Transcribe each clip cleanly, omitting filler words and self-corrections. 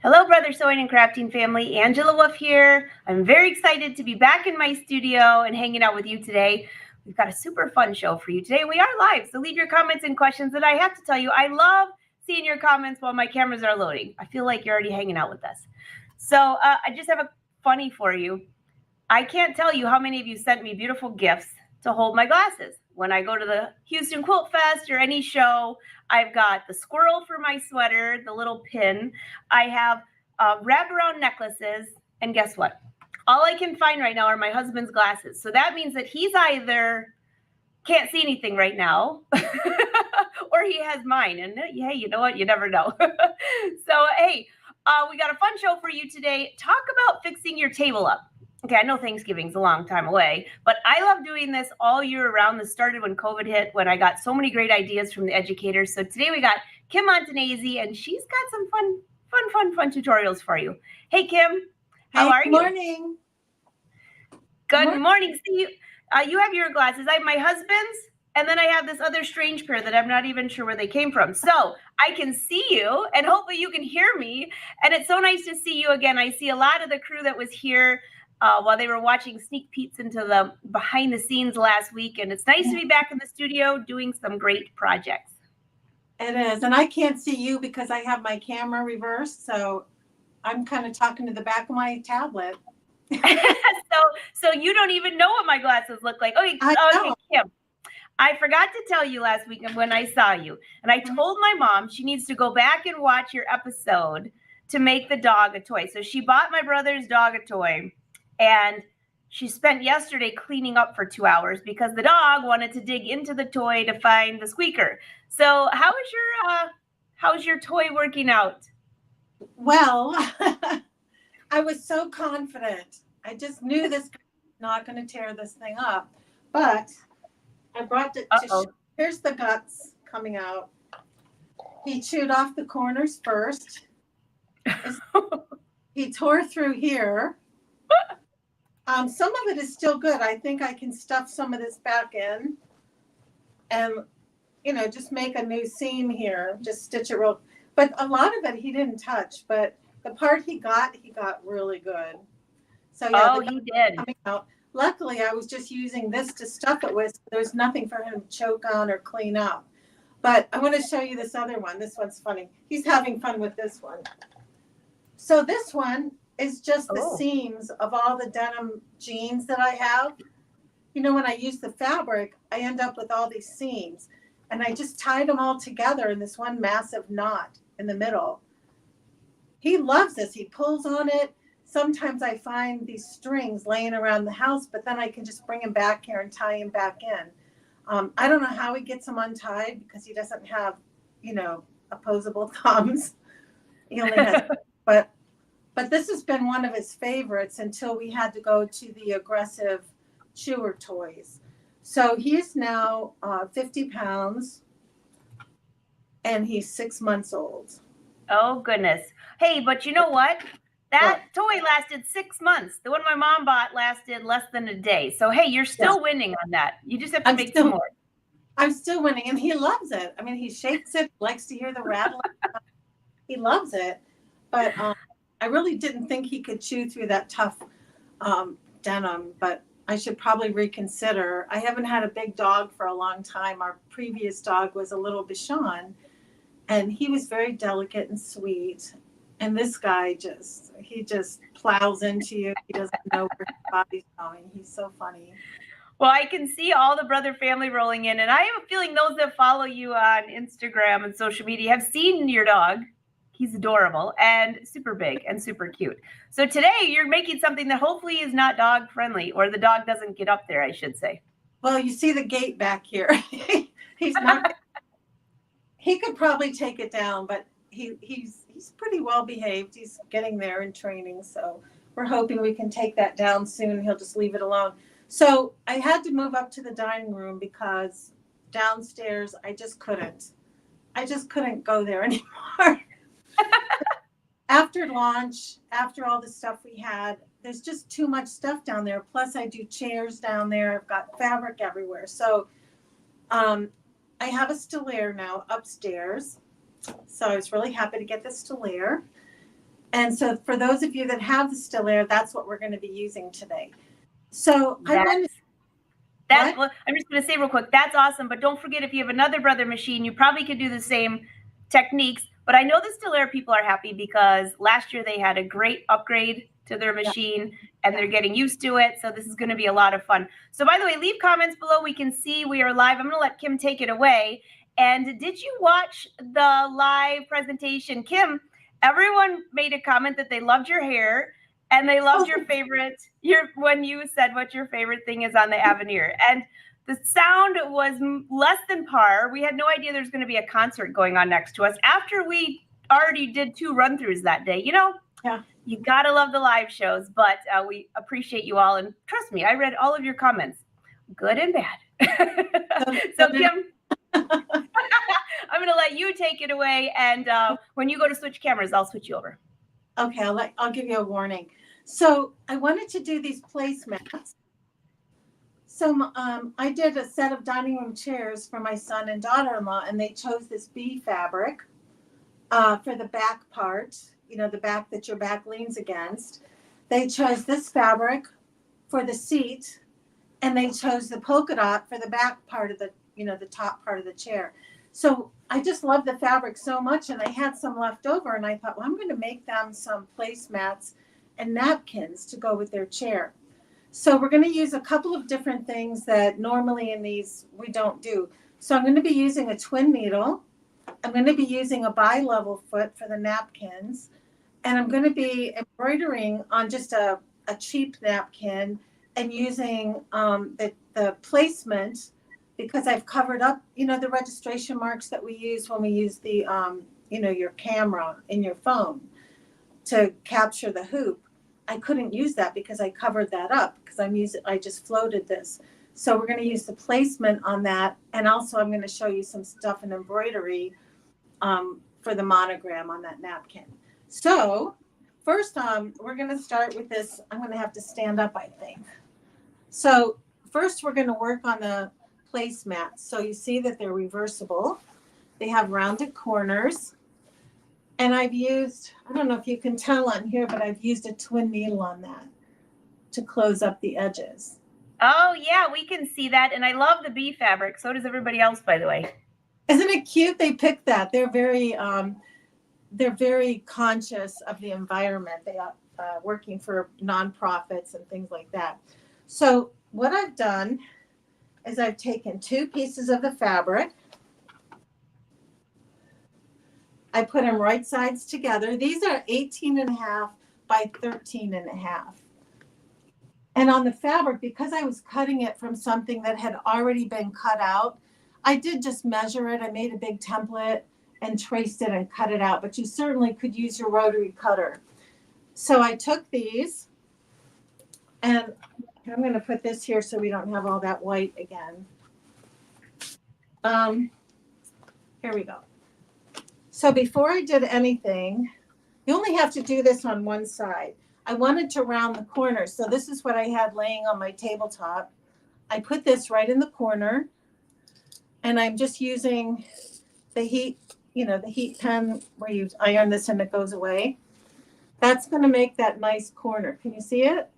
Hello, Brother Sewing and Crafting family. Angela Wolf here. I'm very excited to be back in my studio and hanging out with you today. We've got a super fun show for you today. We are live, so leave your comments and questions. And I have to tell you, I love seeing your comments while my cameras are loading. I feel like you're already hanging out with us. So I just have a funny for you. I can't tell you how many of you sent me beautiful gifts to hold my glasses. When I go to the Houston Quilt Fest or any show, I've got the squirrel for my sweater, the little pin. I have wraparound necklaces, and guess what? All I can find right now are my husband's glasses. So that means that he's either can't see anything right now, or he has mine. And hey, you know what? You never know. So hey, we got a fun show for you today. Talk about fixing your table up. Okay, I know Thanksgiving's a long time away, but I love doing this all year round. This started when COVID hit, when I got so many great ideas from the educators. So today we got Kim Montagnese, and she's got some fun tutorials for you. Hey, Kim, how are you? Good morning. Good morning. See, you have your glasses. I have my husband's, and then I have this other strange pair that I'm not even sure where they came from. So I can see you, and hopefully you can hear me. And it's so nice to see you again. I see a lot of the crew that was here while they were watching sneak peeks into the behind the scenes last week. And it's nice to be back in the studio doing some great projects. It is. And I can't see you because I have my camera reversed. So I'm kind of talking to the back of my tablet. So you don't even know what my glasses look like. Okay, Kim. I forgot to tell you last week when I saw you. And I told my mom she needs to go back and watch your episode to make the dog a toy. So she bought my brother's dog a toy. And she spent yesterday cleaning up for 2 hours because the dog wanted to dig into the toy to find the squeaker. So how's your toy working out? Well, I was so confident. I just knew this guy was not going to tear this thing up. But I brought it to here's the guts coming out. He chewed off the corners first. He tore through here. Some of it is still good. I think I can stuff some of this back in and, just make a new seam here, just stitch it real. But a lot of it he didn't touch, but the part he got really good. So yeah, he did. Coming out. Luckily, I was just using this to stuff it with. So there's nothing for him to choke on or clean up. But I want to show you this other one. This one's funny. He's having fun with this one. So this one is just the seams of all the denim jeans that I have. When I use the fabric, I end up with all these seams. And I just tied them all together in this one massive knot in the middle. He loves this. He pulls on it. Sometimes I find these strings laying around the house, but then I can just bring him back here and tie him back in. I don't know how he gets them untied because he doesn't have, opposable thumbs. He only has, but this has been one of his favorites until we had to go to the aggressive chewer toys. So he's now 50 pounds and he's 6 months old. Oh, goodness. Hey, but you know what? That toy lasted 6 months. The one my mom bought lasted less than a day. So, hey, you're still winning on that. You just have to make some more. I'm still winning, and he loves it. I mean, he shakes it, likes to hear the rattling. He loves it. But I really didn't think he could chew through that tough denim, but I should probably reconsider. I haven't had a big dog for a long time. Our previous dog was a little Bichon, and he was very delicate and sweet. And this guy he just plows into you. He doesn't know where his body's going. He's so funny. Well, I can see all the brother family rolling in, and I have a feeling those that follow you on Instagram and social media have seen your dog. He's adorable and super big and super cute. So today you're making something that hopefully is not dog friendly, or the dog doesn't get up there, I should say. Well, you see the gate back here. He's not. He could probably take it down, but he's pretty well behaved. He's getting there in training, so we're hoping we can take that down soon. He'll just leave it alone. So I had to move up to the dining room because downstairs I just couldn't go there anymore. After launch, after all the stuff we had, there's just too much stuff down there. Plus I do chairs down there. I've got fabric everywhere. So I have a Stellaire now upstairs. So I was really happy to get the Stellaire. And so for those of you that have the Stellaire, that's what we're going to be using today. So well, I'm just going to say real quick, that's awesome. But don't forget, if you have another Brother machine, you probably could do the same techniques. But I know the Stellaire people are happy because last year they had a great upgrade to their machine and they're getting used to it. So this is going to be a lot of fun. So by the way, leave comments below. We can see we are live. I'm going to let Kim take it away. And did you watch the live presentation? Kim, everyone made a comment that they loved your hair. And they loved your favorite, when you said what your favorite thing is on the Avenir. And the sound was less than par. We had no idea there's going to be a concert going on next to us after we already did 2 run-throughs that day. You know, you got to love the live shows, but we appreciate you all. And trust me, I read all of your comments, good and bad. So Kim, I'm going to let you take it away. And when you go to switch cameras, I'll switch you over. Okay, I'll give you a warning. So I wanted to do these placemats. So I did a set of dining room chairs for my son and daughter-in-law, and they chose this bee fabric for the back part, you know, the back that your back leans against. They chose this fabric for the seat, and they chose the polka dot for the back part of the, you know, the top part of the chair. So I just love the fabric so much, and I had some left over, and I thought, well, I'm going to make them some placemats and napkins to go with their chair. So we're going to use a couple of different things that normally in these we don't do. So I'm going to be using a twin needle. I'm going to be using a bi-level foot for the napkins, and I'm going to be embroidering on just a cheap napkin and using the placement, because I've covered up, you know, the registration marks that we use when we use the, you know, your camera in your phone to capture the hoop. I couldn't use that because I covered that up because I just floated this. So we're going to use the placement on that. And also I'm going to show you some stuff in embroidery for the monogram on that napkin. So first, we're going to start with this. I'm going to have to stand up, I think. So first we're going to work on the placemats. So you see that they're reversible. They have rounded corners. And I've used, I don't know if you can tell on here, but I've used a twin needle on that to close up the edges. Oh, yeah, we can see that. And I love the bee fabric. So does everybody else, by the way. Isn't it cute? They picked that. They're very conscious of the environment. They are working for nonprofits and things like that. So what I've done is I've taken 2 pieces of the fabric. I put them right sides together. These are 18.5 by 13.5. And on the fabric, because I was cutting it from something that had already been cut out, I did just measure it. I made a big template and traced it and cut it out, but you certainly could use your rotary cutter. So I took these, and I'm going to put this here so we don't have all that white again. Here we go. So before I did anything, you only have to do this on one side. I wanted to round the corners. So this is what I had laying on my tabletop. I put this right in the corner, and I'm just using the heat, you know, the heat pen where you iron this and it goes away. That's going to make that nice corner. Can you see it?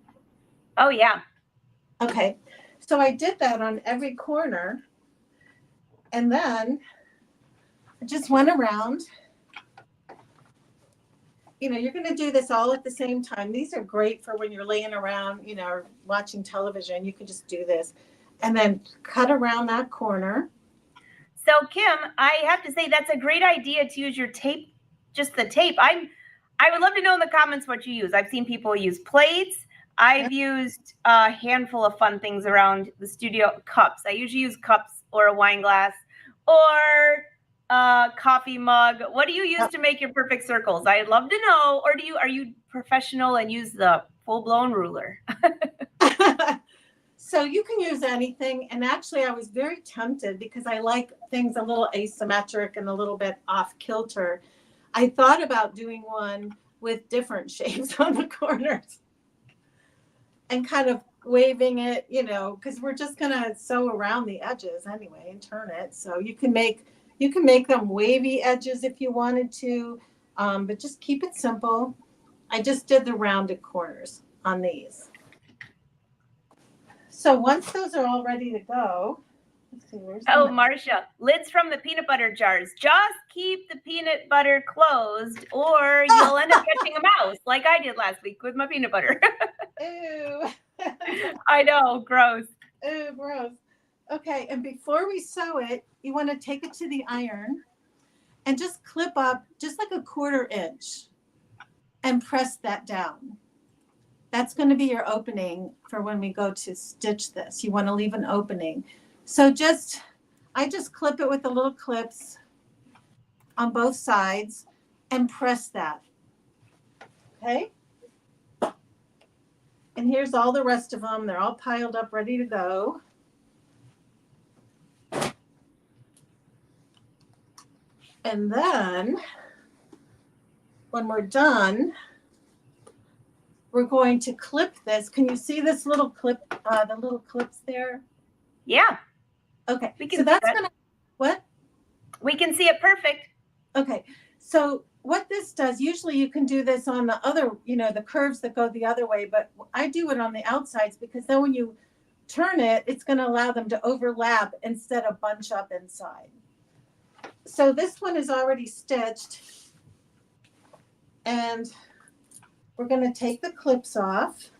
Oh, yeah. Okay. So I did that on every corner, and then I just went around. You know, you're going to do this all at the same time. These are great for when you're laying around, you know, or watching television. You can just do this and then cut around that corner. So Kim, I have to say that's a great idea to use your tape, just the tape. I would love to know in the comments what you use. I've seen people use plates. I've used a handful of fun things around the studio. Cups. I usually use cups or a wine glass or a coffee mug. What do you use to make your perfect circles? I'd love to know. Or are you professional and use the full-blown ruler? So you can use anything. And actually I was very tempted because I like things a little asymmetric and a little bit off kilter. I thought about doing one with different shapes on the corners and kind of waving it, you know, because we're just going to sew around the edges anyway and turn it. So you can make them wavy edges if you wanted to, but just keep it simple. I just did the rounded corners on these. So once those are all ready to go, let's see, where's Oh, Marcia, lids from the peanut butter jars. Just keep the peanut butter closed or you'll end up catching a mouse like I did last week with my peanut butter. Ew. I know, gross. Ew, gross. Okay, and before we sew it, you want to take it to the iron and just clip up just like a 1/4 inch and press that down. That's going to be your opening for when we go to stitch this. You want to leave an opening. So I just clip it with the little clips on both sides and press that. Okay? And here's all the rest of them. They're all piled up, ready to go. And then when we're done, we're going to clip this. Can you see this little clip, the little clips there? Yeah. Okay. We can so that's see that. gonna, what? We can see it perfect. Okay. So what this does, usually you can do this on the other, the curves that go the other way, but I do it on the outsides because then when you turn it, it's going to allow them to overlap instead of bunch up inside. So this one is already stitched, and we're going to take the clips off.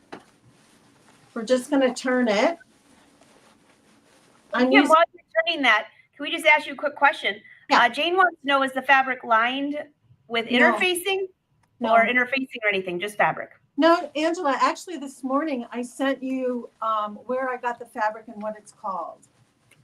We're just going to turn it. While you're turning that, can we just ask you a quick question? Yeah. Jane wants to know, is the fabric lined with interfacing or interfacing or anything, just fabric? No, Angela, actually this morning I sent you where I got the fabric and what it's called.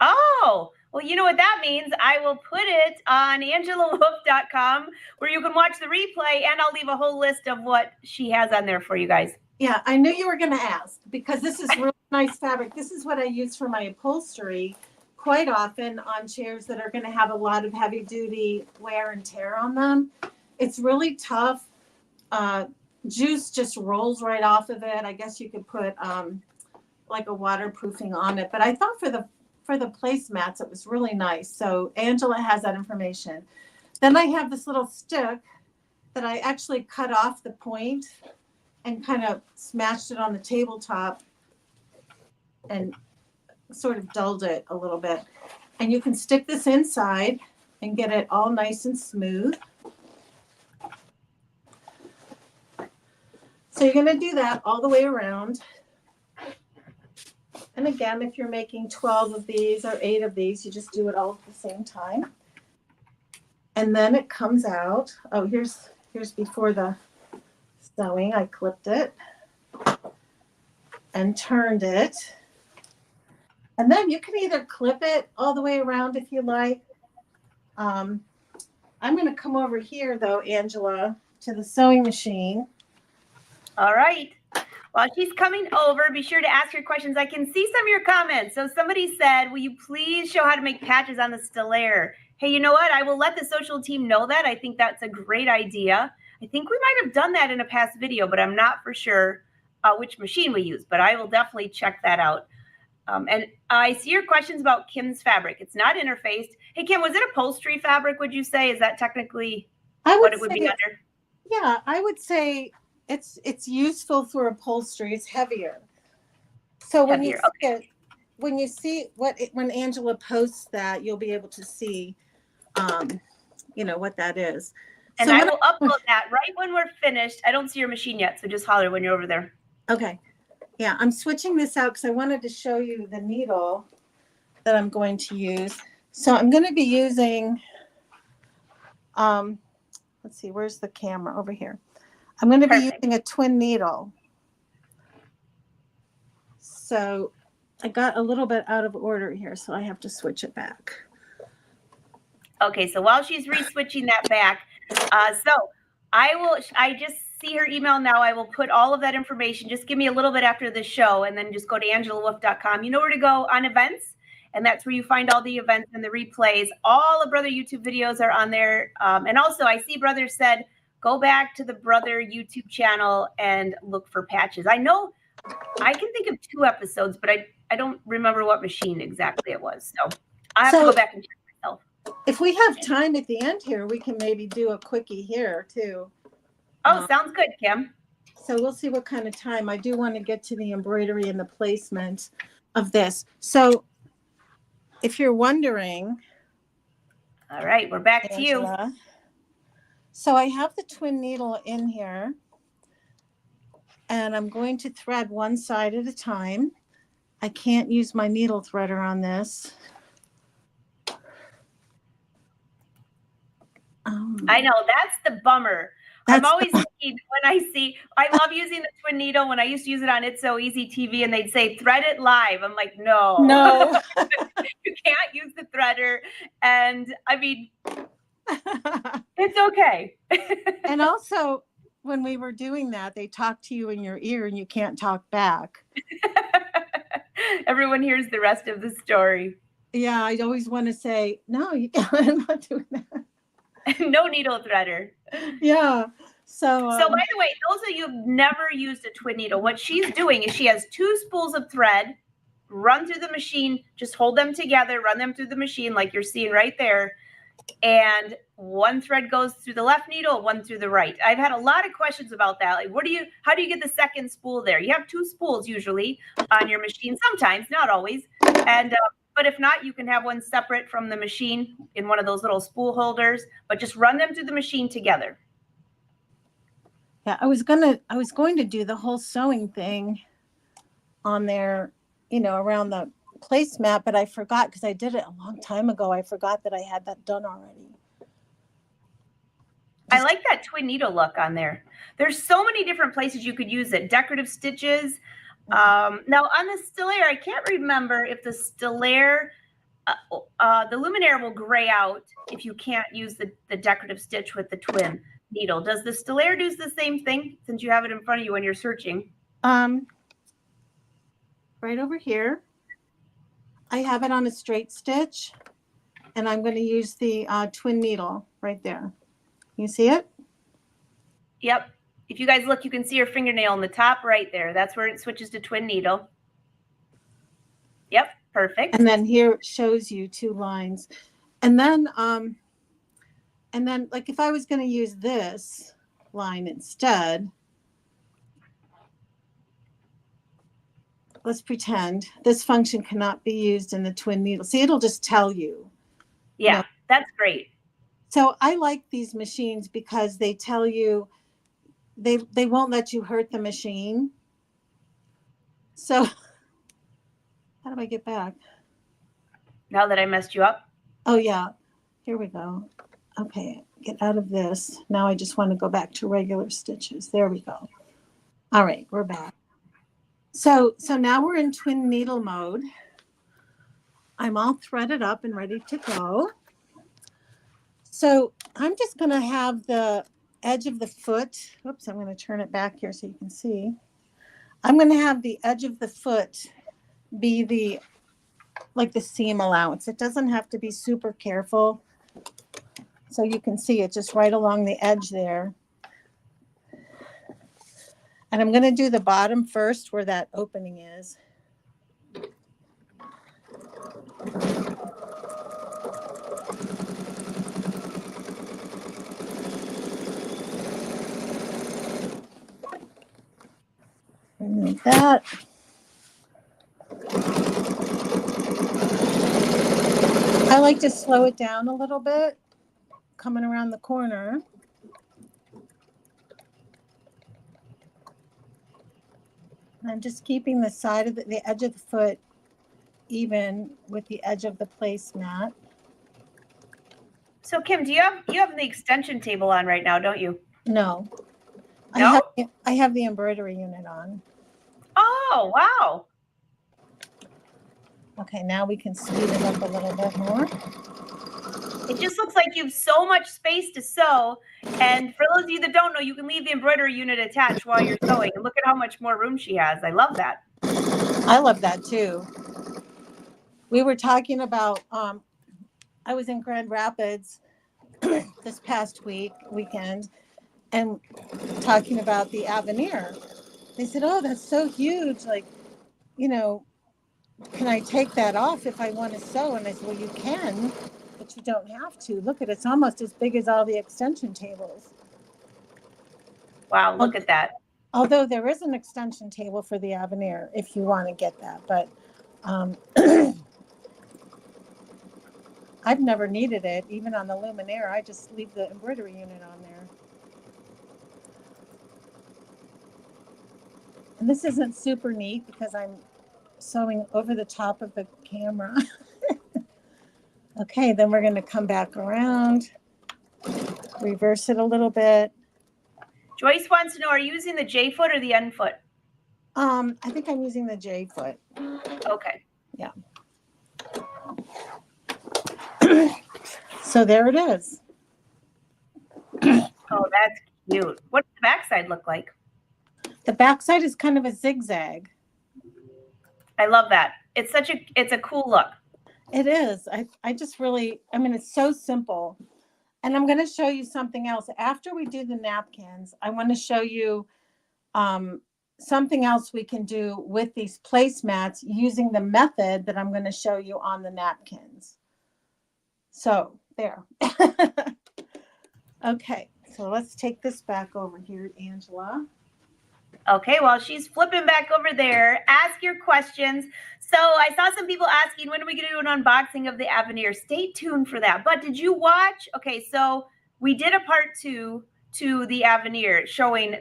Oh, well, you know what that means. I will put it on angelawolf.com where you can watch the replay, and I'll leave a whole list of what she has on there for you guys. Yeah, I knew you were going to ask because this is really nice fabric. This is what I use for my upholstery quite often on chairs that are going to have a lot of heavy duty wear and tear on them. It's really tough. Juice just rolls right off of it. I guess you could put like a waterproofing on it, but I thought for the placemats it was really nice. So Angela has that information. Then I have this little stick that I actually cut off the point and kind of smashed it on the tabletop and sort of dulled it a little bit. And you can stick this inside and get it all nice and smooth. So you're going to do that all the way around. And again, if you're making 12 of these or 8 of these, you just do it all at the same time. And then it comes out. Oh, here's before the sewing. I clipped it and turned it. And then you can either clip it all the way around if you like. I'm going to come over here, though, Angela, to the sewing machine. All right. While she's coming over, be sure to ask your questions. I can see some of your comments. So somebody said, will you please show how to make patches on the Stellaire? Hey, you know what? I will let the social team know that. I think that's a great idea. I think we might have done that in a past video, but I'm not for sure which machine we use, but I will definitely check that out. And I see your questions about Kim's fabric. It's not interfaced. Hey, Kim, was it upholstery fabric, would you say? Is that technically what it would be under? Yeah, I would say it's useful for upholstery. It's heavier. So when you see it, when Angela posts that, you'll be able to see, what that is. And so I will upload that right when we're finished. I don't see your machine yet, so just holler when you're over there. Okay. Yeah, I'm switching this out because I wanted to show you the needle that I'm going to use. So I'm going to be using, let's see, where's the camera? Over here. I'm going to be using a twin needle. So I got a little bit out of order here, so I have to switch it back. Okay, so while she's re-switching that back, I just see her email now. I will put all of that information. Just give me a little bit after the show, and then just go to angelawolf.com. You know where to go on events, and that's where you find all the events and the replays. All the Brother YouTube videos are on there. And also, I see Brother said, go back to the Brother YouTube channel and look for patches. I know I can think of 2 episodes, but I don't remember what machine exactly it was. So I have to go back and check myself. If we have time at the end here, we can maybe do a quickie here too. Oh, sounds good, Kim. So we'll see what kind of time. I do want to get to the embroidery and the placement of this. So if you're wondering, All right, we're back to you. Angela, so I have the twin needle in here, and I'm going to thread one side at a time. I can't use my needle threader on this. I know, that's the bummer. I'm always thinking when I love using the twin needle. When I used to use it on It's So Easy TV and they'd say thread it live. I'm like, no, you can't use the threader. And I mean, it's okay. And also, when we were doing that, they talk to you in your ear and you can't talk back. Everyone hears the rest of the story. Yeah, I always want to say, no, I'm not doing that. No needle threader. Yeah. So by the way, those of you who've never used a twin needle, what she's doing is she has 2 spools of thread run through the machine, just hold them together, run them through the machine like you're seeing right there. And one thread goes through the left needle, one through the right. I've had a lot of questions about that. Like, how do you get the second spool there? You have 2 spools usually on your machine, sometimes, not always. And, but if not, you can have one separate from the machine in one of those little spool holders, but just run them through the machine together. Yeah, I was going to do the whole sewing thing on there, around the placemat, but I forgot because I did it a long time ago. I forgot that I had that done already. I like that twin needle look on there. There's so many different places you could use it. Decorative stitches. Now on the Stellaire, I can't remember if the Stellaire, the luminaire will gray out if you can't use the decorative stitch with the twin needle. Does the Stellaire do the same thing since you have it in front of you when you're searching? Right over here, I have it on a straight stitch, and I'm going to use the twin needle right there. You see it? Yep. If you guys look, you can see your fingernail in the top right there. That's where it switches to twin needle. Yep, perfect. And then here it shows you 2 lines. And then like if I was going to use this line instead, let's pretend this function cannot be used in the twin needle. See, it'll just tell you. Yeah, that's great. So I like these machines because they tell you, they won't let you hurt the machine. So how do I get back? Now that I messed you up? Oh, yeah. Here we go. Okay, get out of this. Now I just want to go back to regular stitches. There we go. All right, we're back. So now we're in twin needle mode. I'm all threaded up and ready to go. So I'm just going to have the edge of the foot. Oops, I'm going to turn it back here so you can see. I'm going to have the edge of the foot be the seam allowance. It doesn't have to be super careful. So you can see it just right along the edge there. And I'm going to do the bottom first where that opening is. Remove that. I like to slow it down a little bit, coming around the corner. I'm just keeping the side of the edge of the foot even with the edge of the placemat. So Kim, you have the extension table on right now, don't you? No. No? I have the embroidery unit on. Oh, wow. Okay, now we can speed it up a little bit more. It just looks like you have so much space to sew. And for those of you that don't know, you can leave the embroidery unit attached while you're sewing. And look at how much more room she has. I love that. I love that too. We were talking about, I was in Grand Rapids this past weekend and talking about the Avenir. They said, oh, that's so huge. Like, can I take that off if I want to sew? And I said, well, you can, but you don't have to. Look at it. It's almost as big as all the extension tables. Wow, look at that. Although there is an extension table for the Avenir if you want to get that, but um, I've never needed it. Even on the Luminaire, I just leave the embroidery unit on there. And this isn't super neat because I'm sewing over the top of the camera. Okay, then we're going to come back around, reverse it a little bit. Joyce wants to know, are you using the J foot or the N foot? I think I'm using the J foot. Okay. Yeah. So there it is. Oh, that's cute. What does the backside look like? The backside is kind of a zigzag. I love that. It's a cool look. It is. I just really, I mean, it's so simple. And I'm going to show you something else. After we do the napkins, I want to show you something else we can do with these placemats using the method that I'm going to show you on the napkins. So there. Okay, so let's take this back over here, Angela. Okay, well, she's flipping back over there. Ask your questions. So I saw some people asking, when are we going to do an unboxing of the Avenir? Stay tuned for that. But did you watch? Okay, so we did a part 2 to the Avenir showing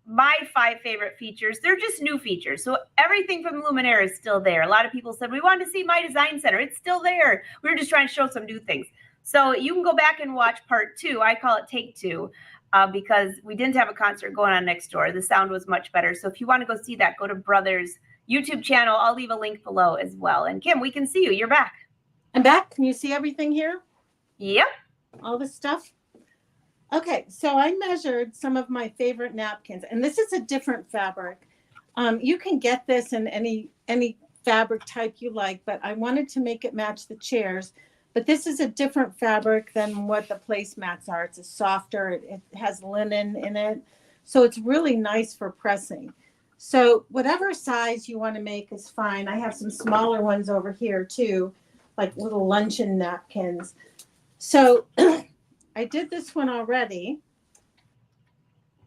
my 5 favorite features. They're just new features. So everything from Luminaire is still there. A lot of people said, we wanted to see My Design Center. It's still there. We were just trying to show some new things. So you can go back and watch part 2. I call it take 2. Because we didn't have a concert going on next door. The sound was much better. So if you want to go see that, go to Brother's YouTube channel. I'll leave a link below as well. And Kim, we can see you. You're back. I'm back. Can you see everything here? Yep. All the stuff? Okay, so I measured some of my favorite napkins, and this is a different fabric. You can get this in any fabric type you like, but I wanted to make it match the chairs. But this is a different fabric than what the placemats are. It's a softer, it has linen in it. So it's really nice for pressing. So whatever size you want to make is fine. I have some smaller ones over here too, like little luncheon napkins. So I did this one already.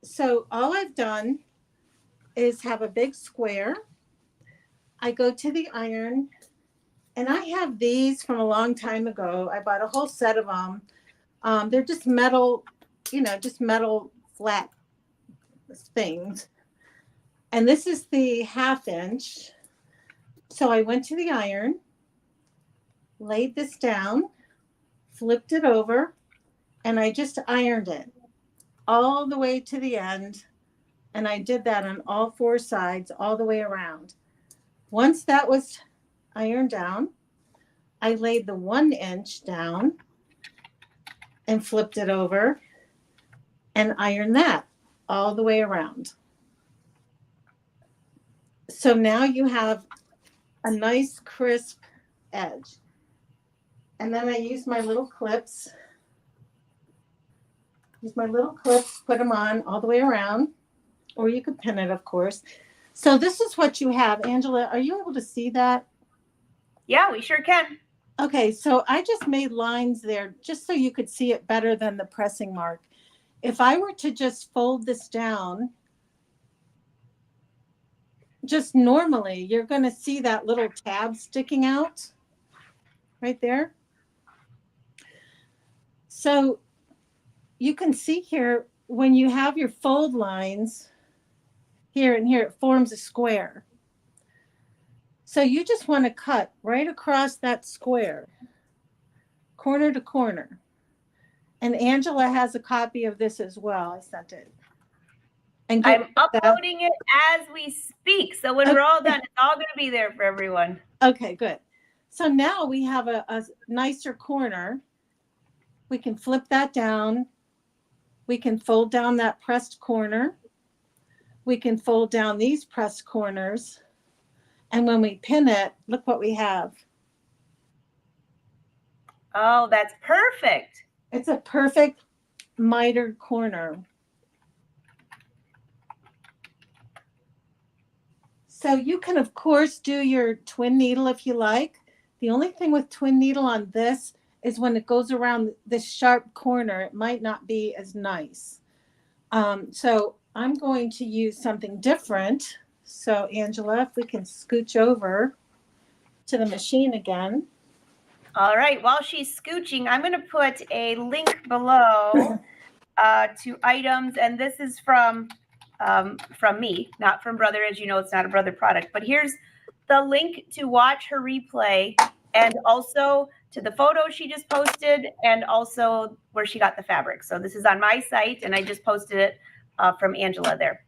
So all I've done is have a big square. I go to the iron. And I have these from a long time ago. I bought a whole set of them. They're just metal, just metal flat things. And this is the 1/2 inch. So I went to the iron, laid this down, flipped it over, and I just ironed it all the way to the end. And I did that on all 4 sides, all the way around. Once that was ironed down, I laid the 1 inch down and flipped it over and ironed that all the way around. So now you have a nice crisp edge. And then I use my little clips. Put them on all the way around, or you could pin it, of course. So this is what you have. Angela, are you able to see that? Yeah, we sure can. Okay, so I just made lines there just so you could see it better than the pressing mark. If I were to just fold this down, just normally, you're going to see that little tab sticking out right there. So you can see here, when you have your fold lines here and here, it forms a square. So you just want to cut right across that square, corner to corner. And Angela has a copy of this as well. I sent it. And I'm uploading it as we speak. So when we're all done, it's all going to be there for everyone. Okay, good. So now we have a nicer corner. We can flip that down. We can fold down that pressed corner. We can fold down these pressed corners. And when we pin it, look what we have. Oh, that's perfect. It's a perfect mitered corner. So you can, of course, do your twin needle if you like. The only thing with twin needle on this is when it goes around this sharp corner, it might not be as nice. So I'm going to use something different. So Angela, if we can scooch over to the machine again. All right, while she's scooching, I'm going to put a link below to items, and this is from me, not from Brother. As you know, it's not a Brother product, but here's the link to watch her replay, and also to the photo she just posted, and also where she got the fabric. So this is on my site, and I just posted it from Angela there.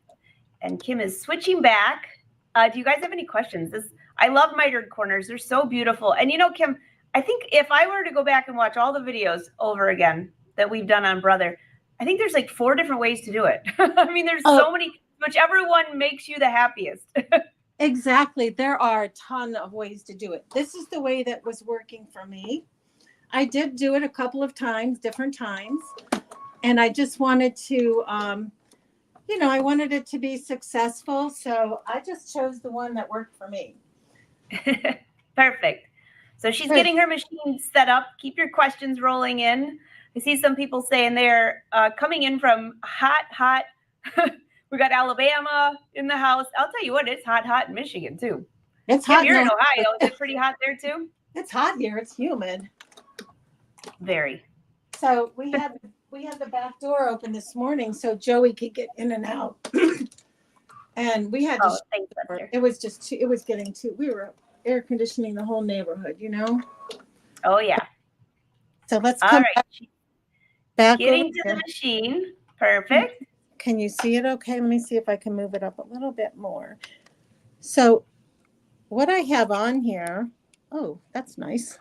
And Kim is switching back. Do you guys have any questions? I love mitered corners. They're so beautiful. And you know, Kim, I think if I were to go back and watch all the videos over again that we've done on Brother, I think there's like 4 different ways to do it. I mean, there's so many, whichever one makes you the happiest. Exactly. There are a ton of ways to do it. This is the way that was working for me. I did do it a couple of times, different times. And I just wanted to, I wanted it to be successful. So I just chose the one that worked for me. Perfect. So she's getting her machine set up. Keep your questions rolling in. I see some people saying they're coming in from hot. We got Alabama in the house. I'll tell you what, it's hot in Michigan too. It's Kim, hot. you're in Ohio. Is it pretty hot there too? It's hot here. It's humid. Very. So we had the back door open this morning so Joey could get in and out. And we had to it was getting too, we were air conditioning the whole neighborhood, you know? Oh yeah. So let's come back getting to the machine. Perfect. Can you see it okay? Let me see if I can move it up a little bit more. So what I have on here, oh, that's nice.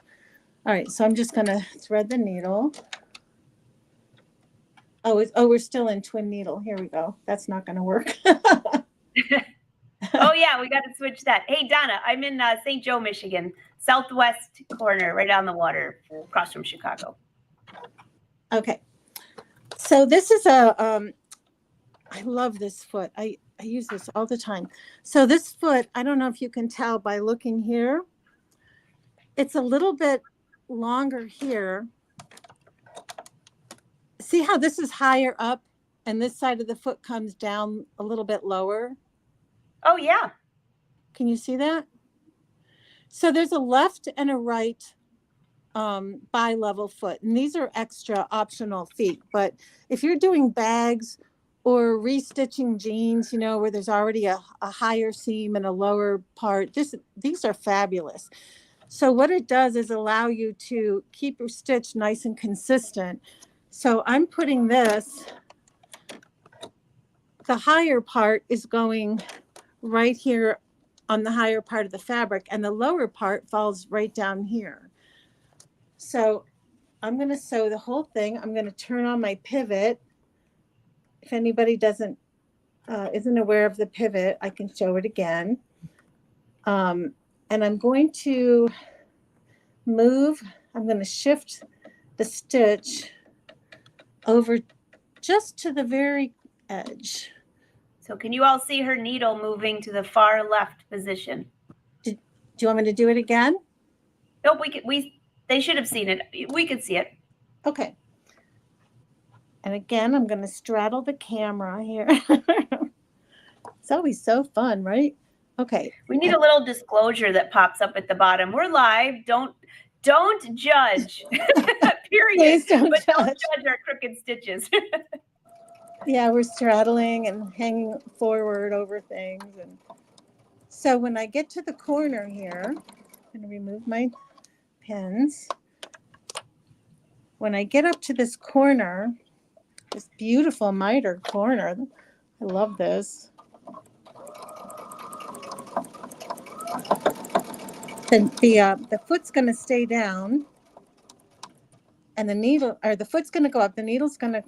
All right, so I'm just going to thread the needle. Oh, we're still in twin needle. Here we go. That's not going to work. Oh, yeah, we got to switch that. Hey, Donna, I'm in St. Joe, Michigan, southwest corner, right on the water, across from Chicago. Okay. So this is I love this foot. I use this all the time. So this foot, I don't know if you can tell by looking here. It's a little bit longer here. See how this is higher up and this side of the foot comes down a little bit lower? Oh, yeah. Can you see that? So there's a left and a right bi-level foot, and these are extra optional feet. But if you're doing bags or restitching jeans, you know, where there's already a higher seam and a lower part, these are fabulous. So what it does is allow you to keep your stitch nice and consistent. So I'm putting this, the higher part is going right here on the higher part of the fabric, and the lower part falls right down here. So I'm going to sew the whole thing. I'm going to turn on my pivot. If anybody isn't aware of the pivot, I can show it again. And I'm going to I'm going to shift the stitch over just to the very edge. So can you all see her needle moving to the far left position? Do you want me to do it again? Nope, they should have seen it. We could see it. Okay. And again, I'm going to straddle the camera here. It's always so fun, right? Okay. We need a little disclosure that pops up at the bottom. We're live. Don't judge. Period. Please don't but judge. Don't judge our crooked stitches. Yeah, we're straddling and hanging forward over things. And so when I get to the corner here, I'm going to remove my pins. When I get up to this corner, this beautiful mitered corner, I love this. Then the foot's going to stay down, and the foot's going to go up. The needle's going to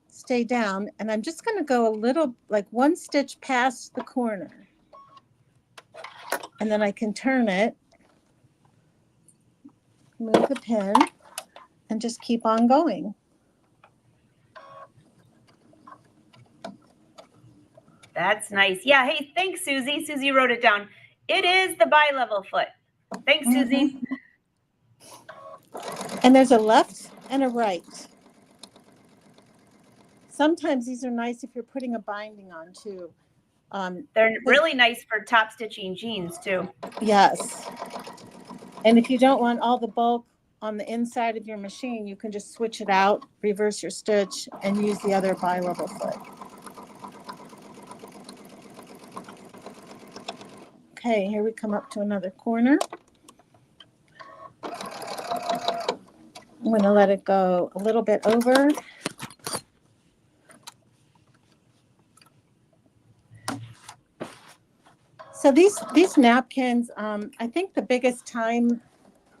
stay down, and I'm just going to go a little, like one stitch past the corner, and then I can turn it, move the pin, and just keep on going. That's nice. Yeah. Hey, thanks, Susie. Susie wrote it down. It is the bi-level foot. Thanks, Susie. And there's a left and a right. sometimes these are nice if you're putting a binding on too. They're really nice for top stitching jeans too. Yes. And if you don't want all the bulk on the inside of your machine, you can just switch it out, reverse your stitch, and use the other bi-level foot. Okay, here we come up to another corner. I'm going to let it go a little bit over. So these napkins, I think the biggest time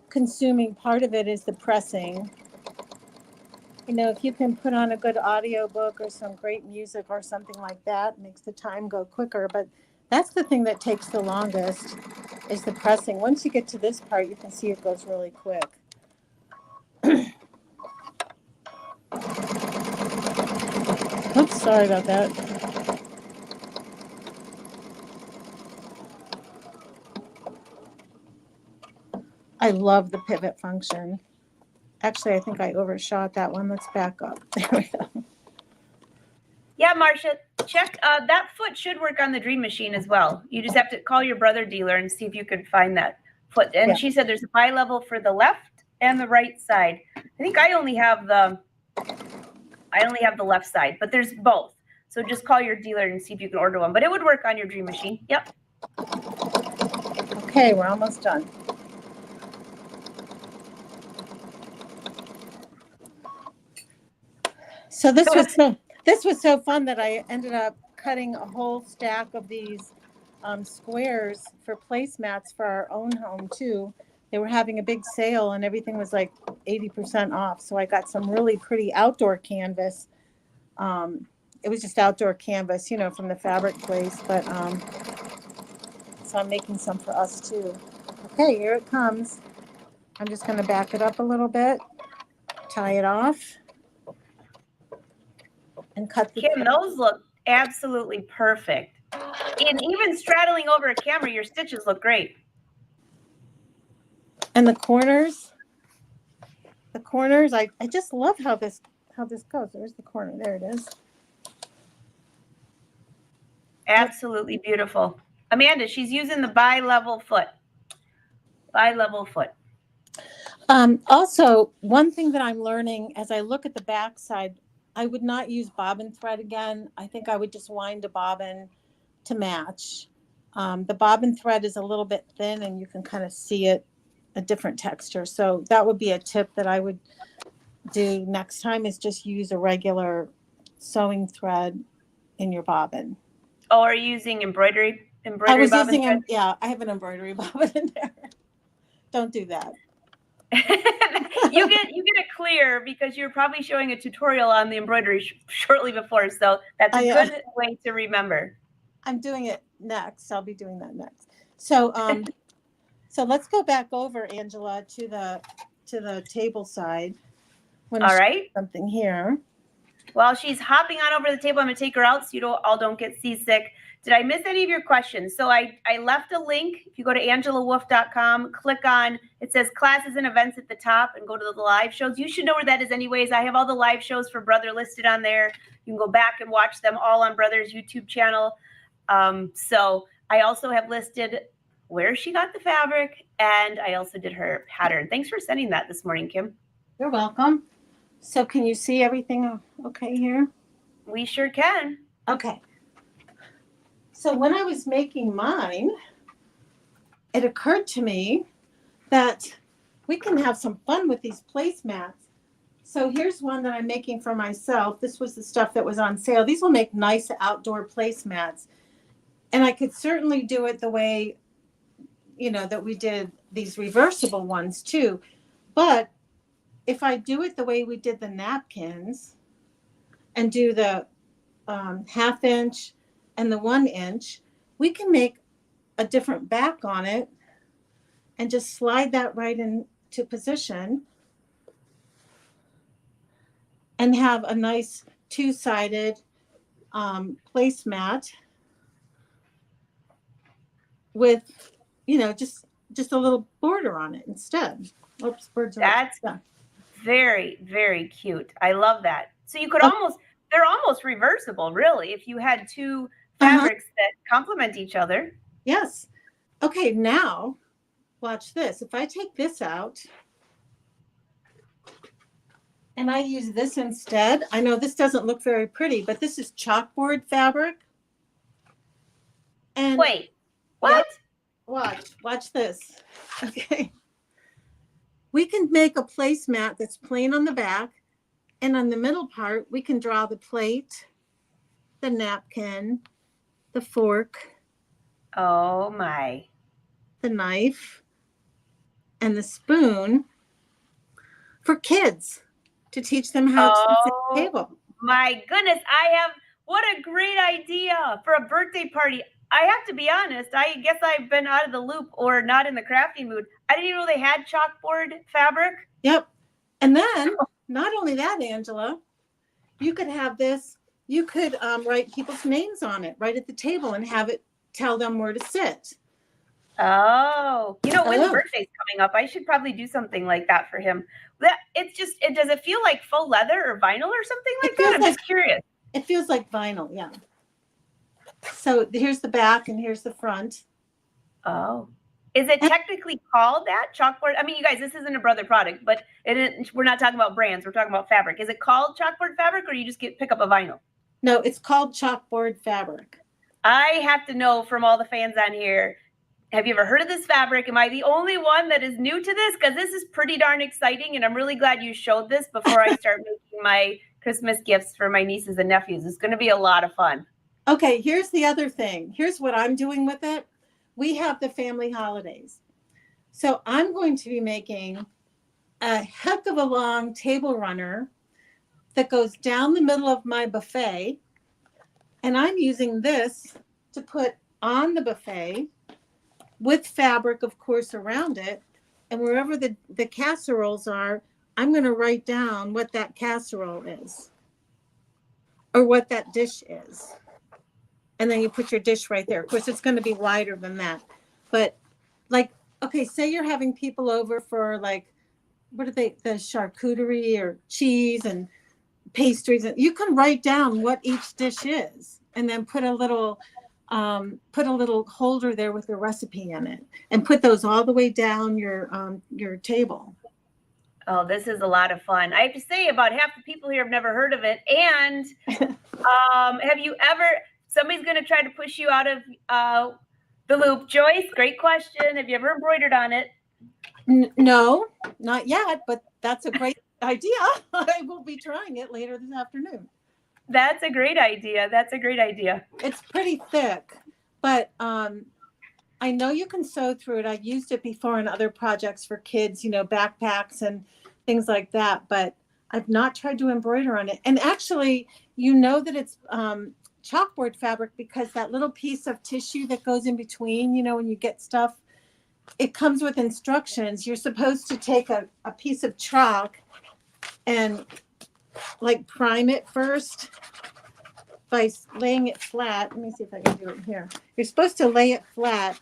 consuming part of it is the pressing. You know, if you can put on a good audio book or some great music or something like that, it makes the time go quicker. But that's the thing that takes the longest, is the pressing. Once you get to this part, you can see it goes really quick. Oops, sorry about that. I love the pivot function. Actually, I think I overshot that one. Let's back up. There we go. Yeah, Marcia, check. That foot should work on the Dream Machine as well. You just have to call your brother dealer and see if you can find that foot. And Yeah. she said there's a bi-level for the left and the right side. I think I only have the left side, but there's both. So just call your dealer and see if you can order one. But it would work on your Dream Machine. Yep. Okay, we're almost done. So this was so fun that I ended up cutting a whole stack of these squares for placemats for our own home too. They were having a big sale and everything was like 80% off. So I got some really pretty outdoor canvas. It was just outdoor canvas, you know, from the fabric place. But so I'm making some for us too. Okay, here it comes. I'm just going to back it up a little bit, tie it off, and cut the Kim, those look absolutely perfect. And even straddling over a camera, your stitches look great. And the corners, I just love how this goes. There's the corner. There it is. Absolutely beautiful. Amanda, she's using the bi-level foot. Bi-level foot. Also, one thing that I'm learning as I look at the back side, I would not use bobbin thread again. I think I would just wind a bobbin to match. The bobbin thread is a little bit thin and you can kind of see it, a different texture. So that would be a tip that I would do next time, is just use a regular sewing thread in your bobbin. Oh, are you using embroidery I was bobbin using thread? yeah, I have an embroidery bobbin in there. Don't do that. you get it clear because you're probably showing a tutorial on the embroidery shortly before, so that's a good way to remember. I'm doing it next. I'll be doing that next. So so let's go back over, Angela, to the table side. All right. Something here. While she's hopping on over the table, I'm going to take her out so you all don't get seasick. Did I miss any of your questions? So I left a link. If you go to angelawolf.com, click on, it says classes and events at the top, and go to the live shows. You should know where that is anyways. I have all the live shows for Brother listed on there. You can go back and watch them all on Brother's YouTube channel. So I also have listed where she got the fabric, and I also did her pattern. Thanks for sending that this morning, Kim. You're welcome. So can you see everything okay here? We sure can. Okay. So when I was making mine, it occurred to me that we can have some fun with these placemats. So here's one that I'm making for myself. This was the stuff that was on sale. These will make nice outdoor placemats. And I could certainly do it the way, you know, that we did these reversible ones too. But if I do it the way we did the napkins and do the 1/2 inch and the 1 inch, we can make a different back on it and just slide that right into position and have a nice two-sided placemat with, you know, just a little border on it instead. Oops, birds are That's very, very cute. I love that. So you could almost, they're almost reversible, really, if you had two Uh-huh. fabrics that complement each other. Yes. Okay, now watch this. If I take this out and I use this instead, I know this doesn't look very pretty, but this is chalkboard fabric. And Wait, what? watch this. Okay. We can make a placemat that's plain on the back, and on the middle part, we can draw the plate, the napkin, the fork, Oh my. the knife, and the spoon for kids to teach them how to sit at the table. My goodness, what a great idea for a birthday party. I have to be honest, I guess I've been out of the loop or not in the crafting mood. I didn't even know they had chalkboard fabric. Yep. And then, not only that, Angela, you could have this, you could write people's names on it right at the table and have it tell them where to sit. Oh, Wynn's birthday's coming up. I should probably do something like that for him. Does it feel like faux leather or vinyl or something like that? I'm just curious. It feels like vinyl, yeah. So here's the back and here's the front. Oh, is it technically called that, chalkboard? I mean, you guys, this isn't a Brother product, but we're not talking about brands. We're talking about fabric. Is it called chalkboard fabric, or you just pick up a vinyl? No, it's called chalkboard fabric. I have to know from all the fans on here, have you ever heard of this fabric? Am I the only one that is new to this? Because this is pretty darn exciting, and I'm really glad you showed this before I start making my Christmas gifts for my nieces and nephews. It's going to be a lot of fun. Okay, here's the other thing. Here's what I'm doing with it. We have the family holidays. So I'm going to be making a heck of a long table runner that goes down the middle of my buffet. And I'm using this to put on the buffet with fabric, of course, around it. And wherever the casseroles are, I'm going to write down what that casserole is or what that dish is. And then you put your dish right there. Of course, it's going to be wider than that. But okay, say you're having people over for the charcuterie or cheese and pastries. And you can write down what each dish is and then put a little holder there with a recipe in it and put those all the way down your table. Oh, this is a lot of fun. I have to say about half the people here have never heard of it. And have you ever... Somebody's going to try to push you out of the loop. Joyce, great question. Have you ever embroidered on it? No, not yet, but that's a great idea. I will be trying it later this afternoon. That's a great idea. It's pretty thick, but I know you can sew through it. I've used it before in other projects for kids, backpacks and things like that, but I've not tried to embroider on it. And actually, that it's chalkboard fabric because that little piece of tissue that goes in between, when you get stuff, it comes with instructions. You're supposed to take a piece of chalk and prime it first by laying it flat. Let me see if I can do it here. You're supposed to lay it flat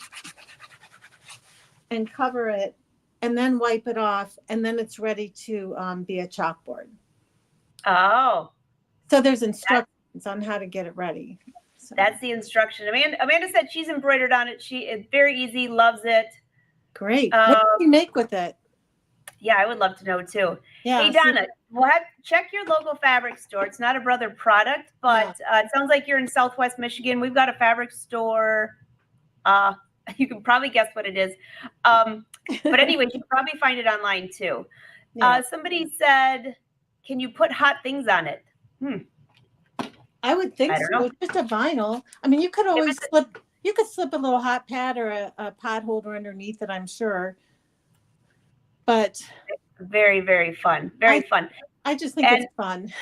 and cover it and then wipe it off, and then it's ready to be a chalkboard. Oh. So there's instructions on how to get it ready. So. That's the instruction. Amanda said she's embroidered on it. It's very easy, loves it. Great. What do you make with it? Yeah, I would love to know too. Yeah, hey, Donna, check your local fabric store. It's not a Brother product, but it sounds like you're in Southwest Michigan. We've got a fabric store. You can probably guess what it is. But anyway, you can probably find it online too. Yeah. Somebody said, can you put hot things on it? I would think so. It's just a vinyl. You could always slip a little hot pad or a pot holder underneath it, I'm sure. But very, very fun. Very fun. I just think it's fun.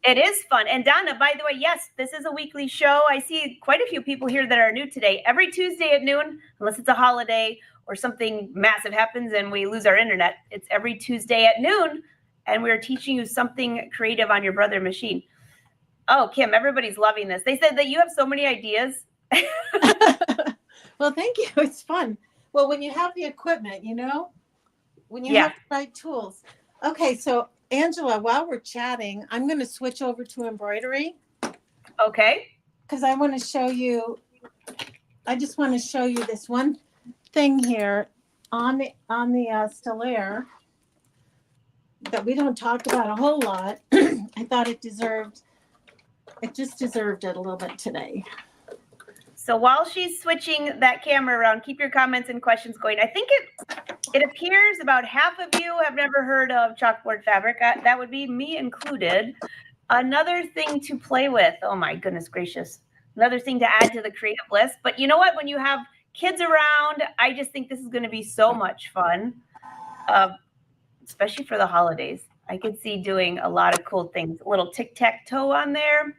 It is fun. And Donna, by the way, yes, this is a weekly show. I see quite a few people here that are new today. Every Tuesday at noon, unless it's a holiday or something massive happens and we lose our internet, it's every Tuesday at noon. And we're teaching you something creative on your Brother machine. Oh, Kim, everybody's loving this. They said that you have so many ideas. Well, thank you. It's fun. Well, when you have the equipment, when you have the right tools. Okay, so Angela, while we're chatting, I'm going to switch over to embroidery Okay. because I want to show you. I just want to show you this one thing here on the Stellaire that we don't talk about a whole lot. I thought it just deserved it a little bit today. So while she's switching that camera around, keep your comments and questions going. I think it appears about half of you have never heard of chalkboard fabric. That would be me included. Another thing to play with. Oh my goodness gracious. Another thing to add to the creative list. But you know what? When you have kids around, I just think this is going to be so much fun, especially for the holidays. I could see doing a lot of cool things. A little tic-tac-toe on there.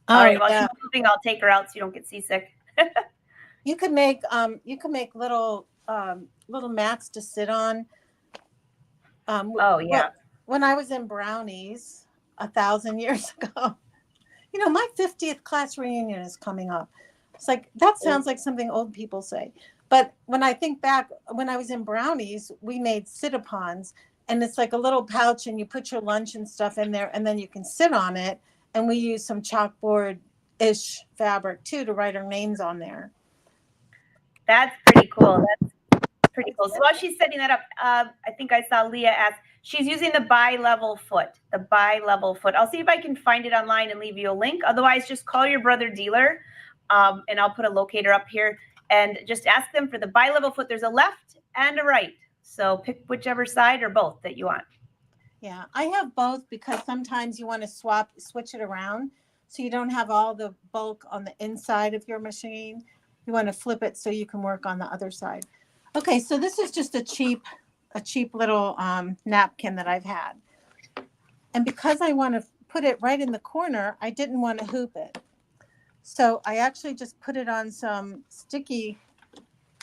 All right, while she's moving, I'll take her out so you don't get seasick. You could make little mats to sit on. Oh yeah. When I was in Brownies 1,000 years ago, my 50th class reunion is coming up. It's like, that sounds like something old people say. But when I think back, when I was in Brownies, we made sit-upons, and it's like a little pouch, and you put your lunch and stuff in there, and then you can sit on it. And we use some chalkboard-ish fabric too to write our names on there. That's pretty cool. That's pretty cool. So while she's setting that up, I think I saw Leah ask, she's using the bi-level foot, I'll see if I can find it online and leave you a link. Otherwise, just call your brother dealer, and I'll put a locator up here, and just ask them for the bi-level foot. There's a left and a right. So pick whichever side or both that you want. Yeah, I have both because sometimes you want to switch it around so you don't have all the bulk on the inside of your machine. You want to flip it so you can work on the other side. Okay, so this is just a cheap little napkin that I've had. And because I want to put it right in the corner, I didn't want to hoop it. So I actually just put it on some sticky,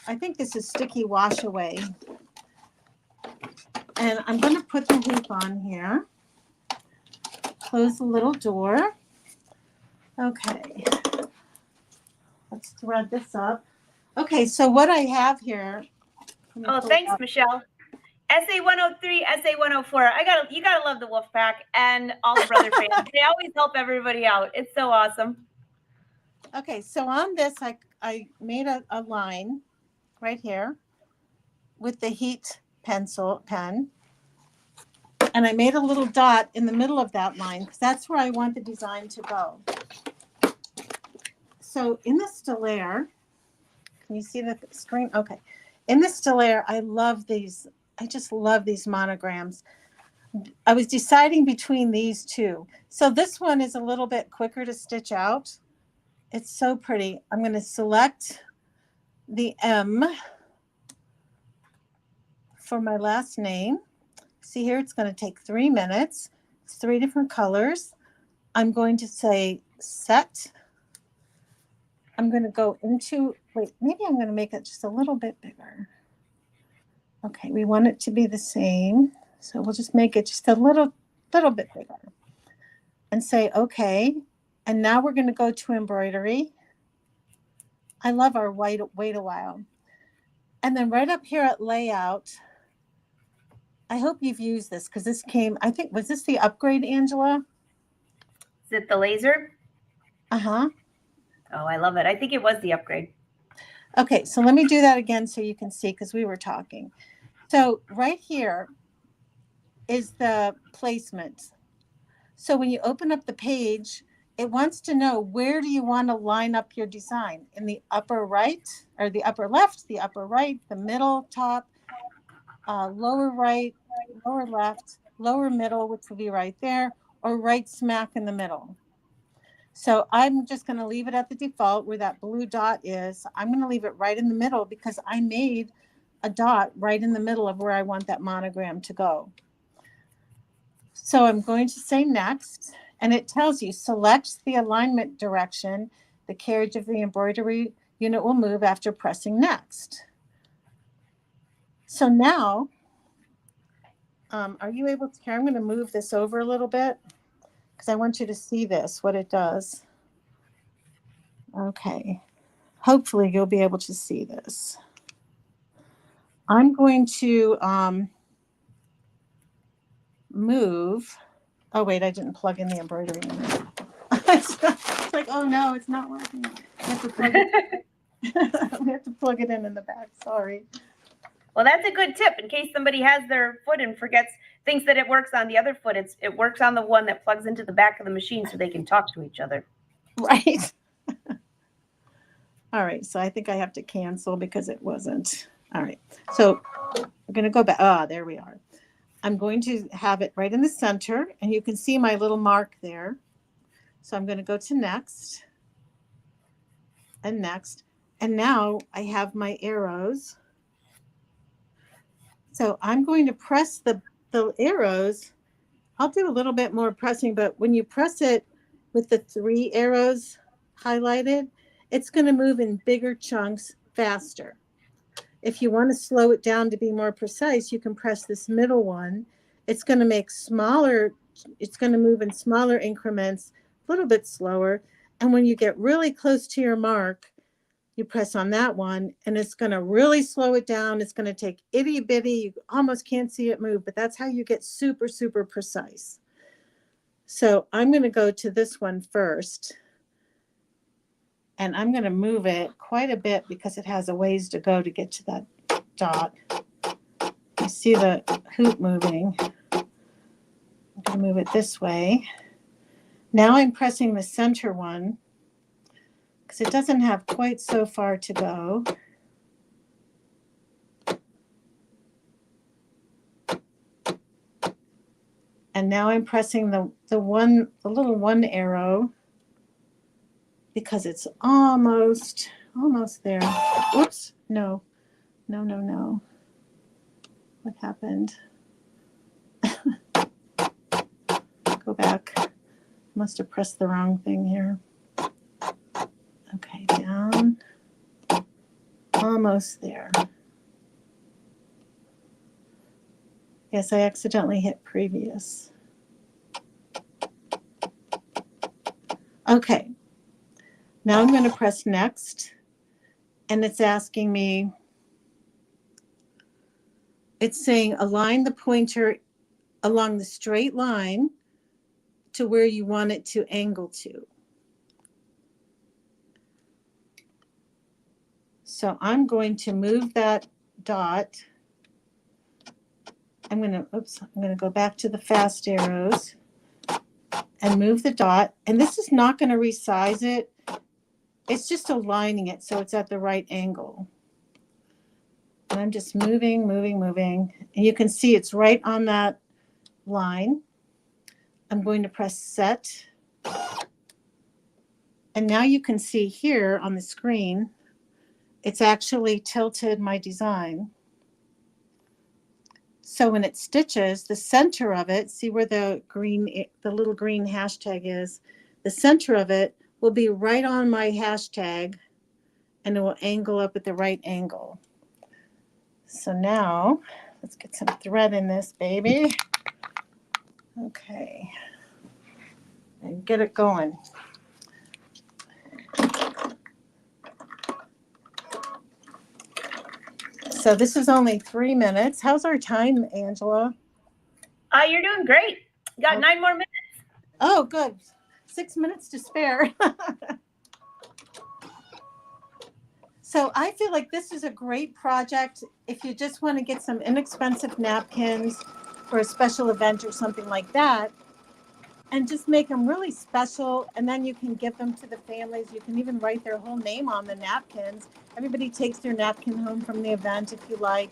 I think this is sticky wash away. And I'm going to put the hoop on here. Close the little door. Okay. Let's thread this up. Okay, so what I have here. Oh, thanks, Michelle. SA 103, SA 104. You gotta love the Wolf Pack and all the brother fans. They always help everybody out. It's so awesome. Okay, so on this, I made a line right here with the heat pen, and I made a little dot in the middle of that line because that's where I want the design to go. So in the Stellaire, can you see the screen? Okay. In the Stellaire, I just love these monograms. I was deciding between these two. So this one is a little bit quicker to stitch out. It's so pretty. I'm going to select the M for my last name. See here, it's going to take 3 minutes. It's 3 different colors. I'm going to say set. I'm going to go into, maybe I'm going to make it just a little bit bigger. Okay, we want it to be the same. So we'll just make it just a little bit bigger. And say, okay. And now we're going to go to embroidery. I love our wait a while. And then right up here at layout, I hope you've used this because this came, I think, was this the upgrade, Angela? Is it the laser? Uh-huh. Oh, I love it. I think it was the upgrade. Okay, so let me do that again so you can see because we were talking. So right here is the placement. So when you open up the page, it wants to know where do you want to line up your design? In the upper right or the upper left, the upper right, the middle, top, lower right, lower left, lower middle, which will be right there, or right smack in the middle. So I'm just going to leave it at the default where that blue dot is. I'm going to leave it right in the middle because I made a dot right in the middle of where I want that monogram to go. So I'm going to say next, and it tells you select the alignment direction. The carriage of the embroidery unit will move after pressing next. So now, are you able to, here, I'm going to move this over a little bit because I want you to see this, what it does. Okay, hopefully you'll be able to see this. I'm going to move. Oh, wait, I didn't plug in the embroidery. It's like, oh no, it's not working. We have to plug it, we have to plug it in the back. Sorry. Well, that's a good tip in case somebody has their foot and thinks that it works on the other foot. It works on the one that plugs into the back of the machine so they can talk to each other. Right. All right, so I think I have to cancel because it wasn't. All right, so we're going to go back. Ah, there we are. I'm going to have it right in the center, and you can see my little mark there. So I'm going to go to next and next. And now I have my arrows. So I'm going to press the arrows. I'll do a little bit more pressing, but when you press it with the 3 arrows highlighted, it's going to move in bigger chunks faster. If you want to slow it down to be more precise, you can press this middle one. It's going to make smaller, it's going to move in smaller increments, a little bit slower. And when you get really close to your mark, you press on that one and it's going to really slow it down. It's going to take itty bitty. You almost can't see it move, but that's how you get super, super precise. So I'm going to go to this one first. And I'm going to move it quite a bit because it has a ways to go to get to that dot. You see the hoop moving. I'm going to move it this way. Now I'm pressing the center one because it doesn't have quite so far to go. And now I'm pressing the little one arrow because it's almost there. Whoops, no. What happened? Go back. Must have pressed the wrong thing here. Okay, down. Almost there. Yes, I accidentally hit previous. Okay. Now I'm going to press next, and it's asking me, it's saying align the pointer along the straight line to where you want it to angle to. So I'm going to move that dot. I'm going to go back to the fast arrows and move the dot. And this is not going to resize it. It's just aligning it so it's at the right angle. And I'm just moving. And you can see it's right on that line. I'm going to press set. And now you can see here on the screen, it's actually tilted my design. So when it stitches, the center of it, see where the little green hashtag is, the center of it will be right on my hashtag and it will angle up at the right angle. So now let's get some thread in this baby. Okay. And get it going. So this is only 3 minutes. How's our time, Angela? You're doing great. You got 9 more minutes. Oh, good. 6 minutes to spare. So I feel like this is a great project if you just want to get some inexpensive napkins for a special event or something like that, and just make them really special, and then you can give them to the families. You can even write their whole name on the napkins. Everybody takes their napkin home from the event if you like.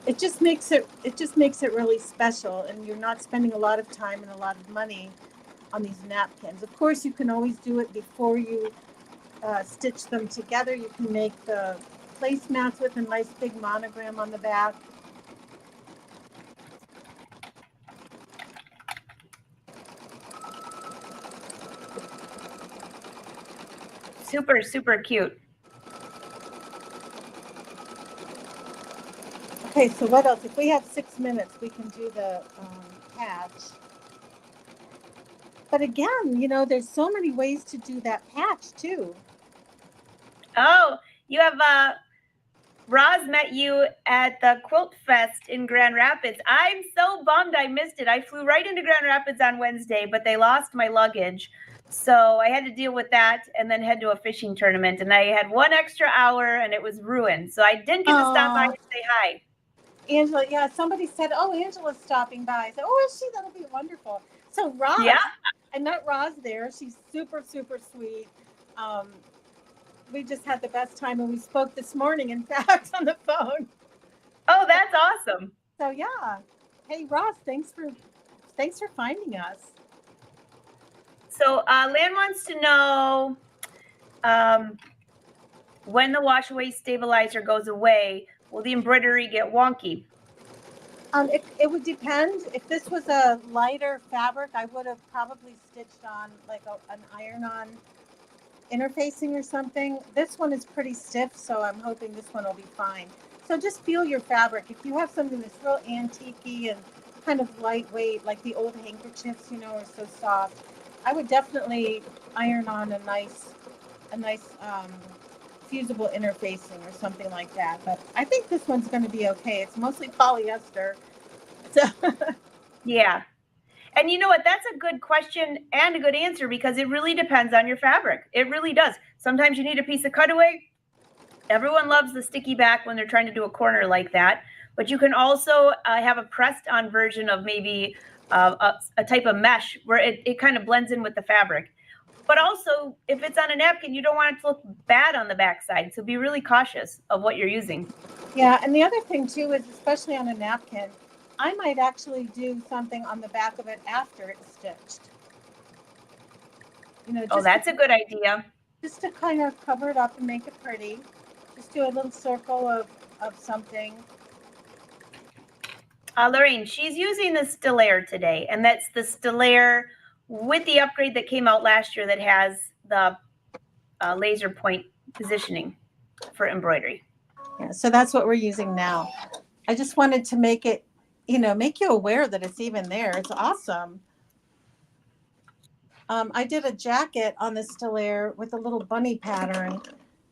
It just makes it really special, and you're not spending a lot of time and a lot of money on these napkins. Of course, you can always do it before you stitch them together. You can make the placemats with a nice big monogram on the back. Super, super cute. Okay, so what else? If we have 6 minutes, we can do the patch. But again, you know, there's so many ways to do that patch too. Oh, you have Roz met you at the Quilt Fest in Grand Rapids. I'm so bummed I missed it. I flew right into Grand Rapids on Wednesday, but they lost my luggage. So I had to deal with that and then head to a fishing tournament. And I had 1 extra hour and it was ruined. So I didn't get to stop by and say hi. Angela, yeah, somebody said, oh, Angela's stopping by. I said, oh, is she? That'll be wonderful. So Roz, Yeah. I met Roz there. She's super, super sweet. We just had the best time, and we spoke this morning, in fact, on the phone. Oh, that's awesome. So yeah. Hey Roz, thanks for finding us. So Lan wants to know when the wash away stabilizer goes away, will the embroidery get wonky? It would depend. If this was a lighter fabric, I would have probably stitched on like an iron-on interfacing or something. This one is pretty stiff, so I'm hoping this one will be fine. So just feel your fabric. If you have something that's real antique-y and kind of lightweight, like the old handkerchiefs, are so soft, I would definitely iron on a nice fusible interfacing or something like that. But I think this one's going to be okay. It's mostly polyester. So Yeah. And you know what? That's a good question and a good answer because it really depends on your fabric. It really does. Sometimes you need a piece of cutaway. Everyone loves the sticky back when they're trying to do a corner like that. But you can also have a pressed on version of maybe a type of mesh where it kind of blends in with the fabric. But also, if it's on a napkin, you don't want it to look bad on the backside. So be really cautious of what you're using. Yeah, and the other thing too is, especially on a napkin, I might actually do something on the back of it after it's stitched. Oh, that's a good idea. Just to kind of cover it up and make it pretty. Just do a little circle of something. Lorraine, she's using the Stellaire today, and that's the Stellaire with the upgrade that came out last year that has the laser point positioning for embroidery. Yeah, so that's what we're using now. I just wanted to make it, make you aware that it's even there. It's awesome. I did a jacket on the Stellaire with a little bunny pattern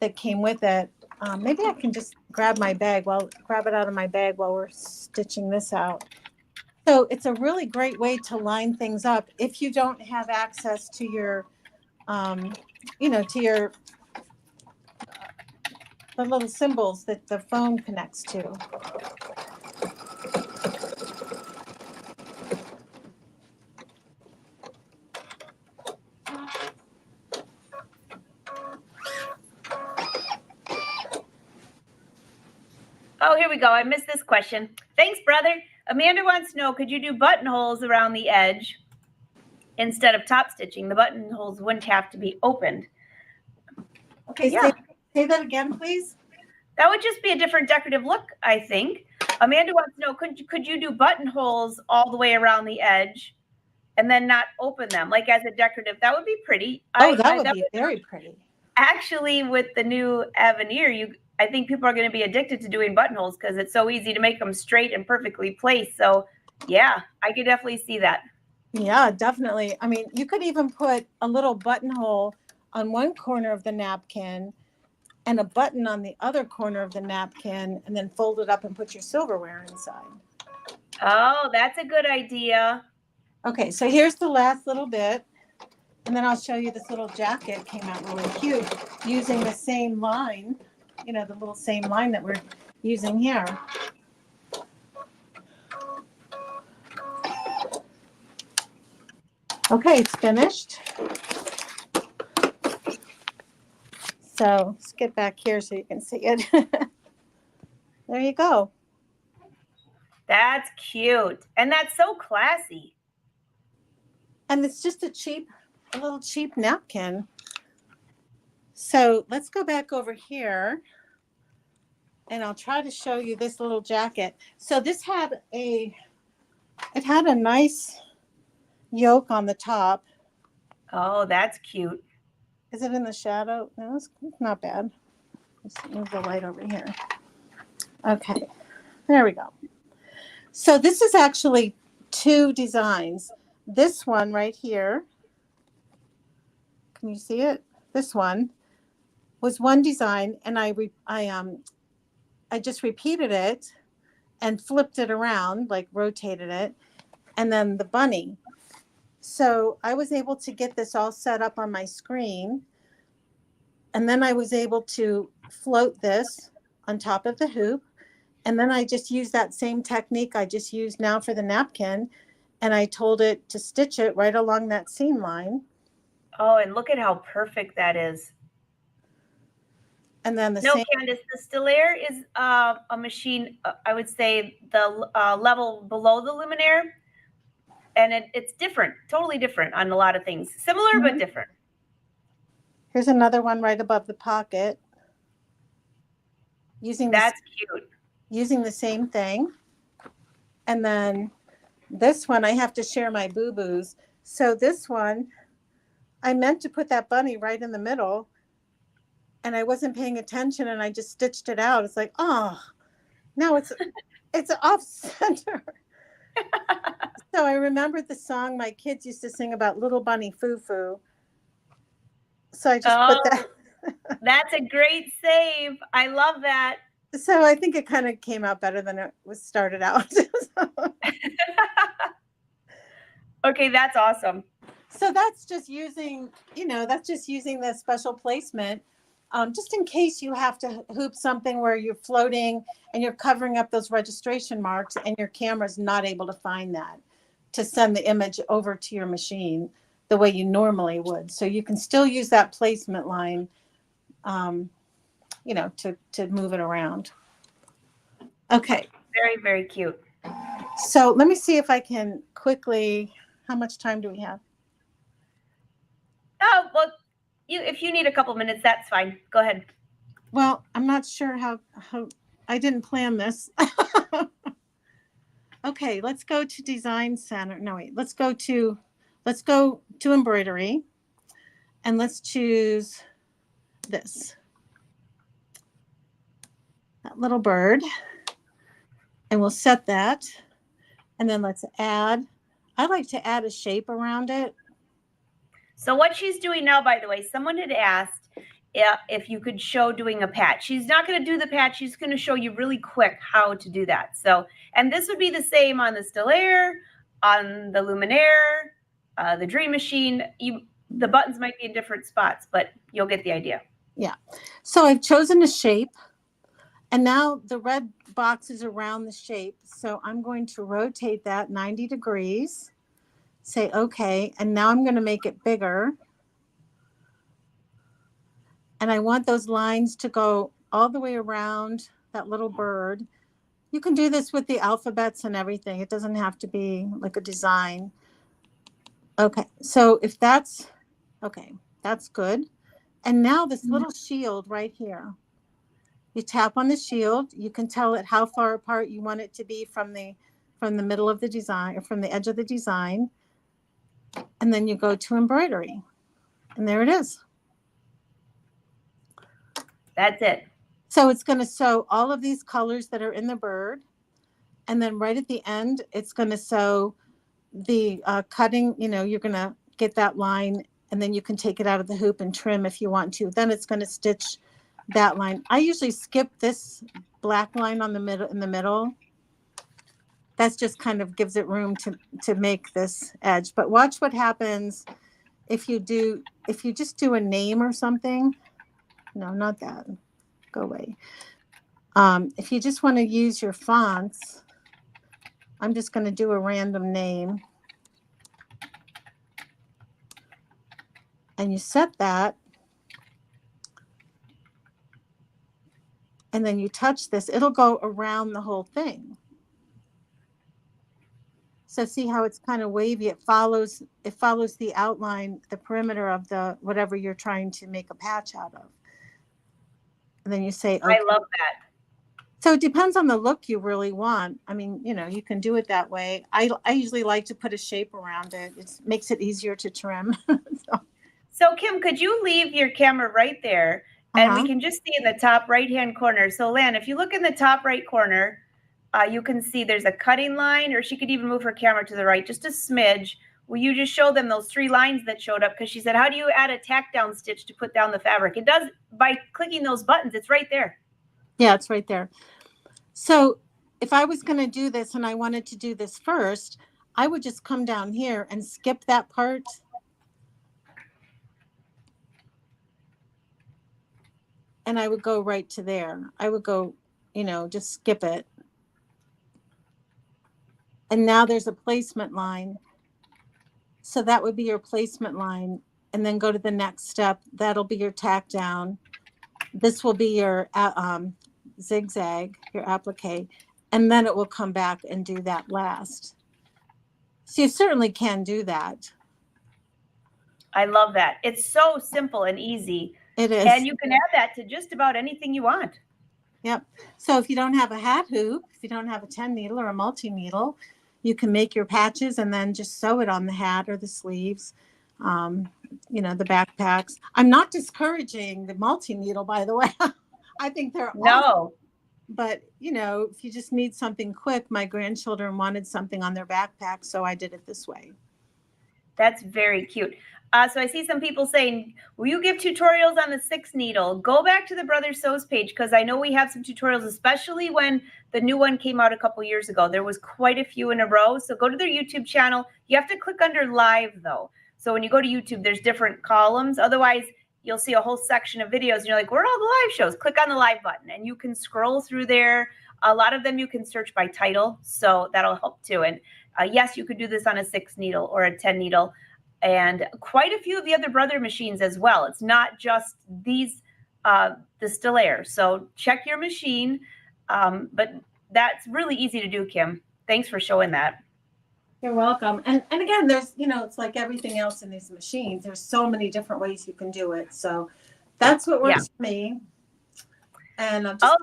that came with it. Maybe I can just grab it out of my bag while we're stitching this out. So it's a really great way to line things up if you don't have access to your, the little symbols that the phone connects to. Oh, here we go. I missed this question. Thanks, brother. Amanda wants to know, could you do buttonholes around the edge instead of top stitching? The buttonholes wouldn't have to be opened. Okay, yeah. Say that again, please. That would just be a different decorative look, I think. Amanda wants to know, could you do buttonholes all the way around the edge and then not open them, like as a decorative? That would be pretty. That would be very pretty. Actually, with the new Avenir, I think people are going to be addicted to doing buttonholes because it's so easy to make them straight and perfectly placed. So yeah, I could definitely see that. Yeah, definitely. I mean, you could even put a little buttonhole on one corner of the napkin and a button on the other corner of the napkin, and then fold it up and put your silverware inside. Oh, that's a good idea. Okay, so here's the last little bit, and then I'll show you this little jacket. Came out really cute using the same line, the little same line that we're using here. Okay, it's finished. So let's get back here so you can see it. There you go. That's cute. And that's so classy. And it's just a little cheap napkin. So let's go back over here and I'll try to show you this little jacket. So this had a nice yoke on the top. Oh, that's cute. Is it in the shadow? No, it's not bad. Let's move the light over here. Okay, there we go. So this is actually two designs. This one right here, can you see it? This one was one design, and I just repeated it and flipped it around, like rotated it, and then the bunny. So I was able to get this all set up on my screen. And then I was able to float this on top of the hoop. And then I just used that same technique I just used now for the napkin. And I told it to stitch it right along that seam line. Oh, and look at how perfect that is. And then the No, same. Candace, the Stellaire is a machine, I would say the level below the Luminaire. And it's different, totally different on a lot of things. Similar, but different. Here's another one right above the pocket. That's cute. Using the same thing. And then this one, I have to share my boo-boos. So this one, I meant to put that bunny right in the middle, and I wasn't paying attention, and I just stitched it out. It's like, oh, now it's off center. So I remembered the song my kids used to sing about Little Bunny Foo-Foo. So I just put that. That's a great save. I love that. So I think it kind of came out better than it was started out. Okay, that's awesome. So that's just using, the special placement. Just in case you have to hoop something where you're floating and you're covering up those registration marks and your camera's not able to find that, to send the image over to your machine the way you normally would. So you can still use that placement line, to move it around. Okay. Very, very cute. So let me see if I can quickly, how much time do we have? Oh, well, if you need a couple minutes, that's fine. Go ahead. Well, I'm not sure how I didn't plan this. Okay, let's go to Design Center. No, wait, let's go to Embroidery, and let's choose this, that little bird, and we'll set that. And then let's add, I like to add a shape around it. So what she's doing now, by the way, someone had asked if you could show doing a patch. She's not going to do the patch. She's going to show you really quick how to do that. So, and this would be the same on the Stellaire, on the Luminaire, the Dream Machine. The buttons might be in different spots, but you'll get the idea. Yeah. So I've chosen a shape, and now the red box is around the shape. So I'm going to rotate that 90 degrees. Say okay, and now I'm going to make it bigger. And I want those lines to go all the way around that little bird. You can do this with the alphabets and everything. It doesn't have to be like a design. Okay, so if that's, okay, that's good. And now this little shield right here. You tap on the shield. You can tell it how far apart you want it to be from the middle of the design, or from the edge of the design. And then you go to Embroidery, and there it is. That's it. So it's going to sew all of these colors that are in the bird. And then right at the end, it's going to sew the cutting, you're going to get that line, and then you can take it out of the hoop and trim if you want to. Then it's going to stitch that line. I usually skip this black line in the middle. That's just kind of gives it room to make this edge. But watch what happens if you just do a name or something. No, not that. Go away. If you just want to use your fonts, I'm just going to do a random name. And you set that. And then you touch this. It'll go around the whole thing. So see how it's kind of wavy. It follows the outline, the perimeter of the whatever you're trying to make a patch out of. And then you say, okay. I love that. So it depends on the look you really want. I mean, you can do it that way. I usually like to put a shape around it. It makes it easier to trim. So Kim, could you leave your camera right there? And we can just see in the top right-hand corner. So Lan, if you look in the top right corner, you can see there's a cutting line, or she could even move her camera to the right, just a smidge. Will you just show them those 3 lines that showed up? Because she said, how do you add a tack down stitch to put down the fabric? It does by clicking those buttons. It's right there. Yeah, it's right there. So if I was going to do this and I wanted to do this first, I would just come down here and skip that part. And I would go right to there. I would go, just skip it. And now there's a placement line. So that would be your placement line. And then go to the next step. That'll be your tack down. This will be your zigzag, your applique. And then it will come back and do that last. So you certainly can do that. I love that. It's so simple and easy. It is. And you can add that to just about anything you want. Yep. So if you don't have a hat hoop, if you don't have a 10 needle or a multi-needle, you can make your patches and then just sew it on the hat or the sleeves, the backpacks. I'm not discouraging the multi-needle, by the way. I think they're awesome. But, if you just need something quick, my grandchildren wanted something on their backpack, so I did it this way. That's very cute. So I see some people saying, will you give tutorials on the 6 needle? Go back to the Brother Sews page, because I know we have some tutorials, especially when the new one came out a couple years ago. There was quite a few in a row. So go to their YouTube channel. You have to click under live, though. So when you go to YouTube, there's different columns. Otherwise, you'll see a whole section of videos. And you're like, where are all the live shows? Click on the live button, and you can scroll through there. A lot of them you can search by title. So that'll help, too. And yes, you could do this on a 6 needle or a 10 needle. And quite a few of the other Brother machines as well. It's not just these, the Stellaire. So check your machine. But that's really easy to do, Kim. Thanks for showing that. You're welcome. And again, there's, it's like everything else in these machines. There's so many different ways you can do it. So that's what works for me. And I'm just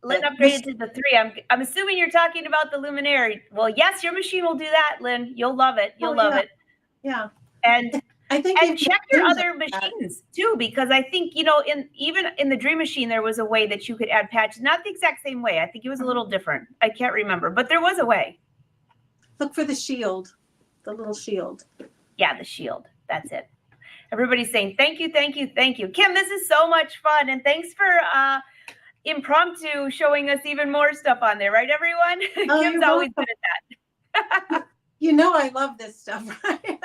Lynn upgraded to the 3. I'm assuming you're talking about the Luminaire. Well, yes, your machine will do that, Lynn. You'll love it. You'll love it. Yeah. And I think check your other machines too, because I think, even in the Dream Machine, there was a way that you could add patches, not the exact same way. I think it was a little different. I can't remember, but there was a way. Look for the shield, the little shield. Yeah, the shield. That's it. Everybody's saying, thank you, thank you, thank you. Kim, this is so much fun. And thanks for impromptu showing us even more stuff on there, right, everyone? Kim's always good at that. I love this stuff, right?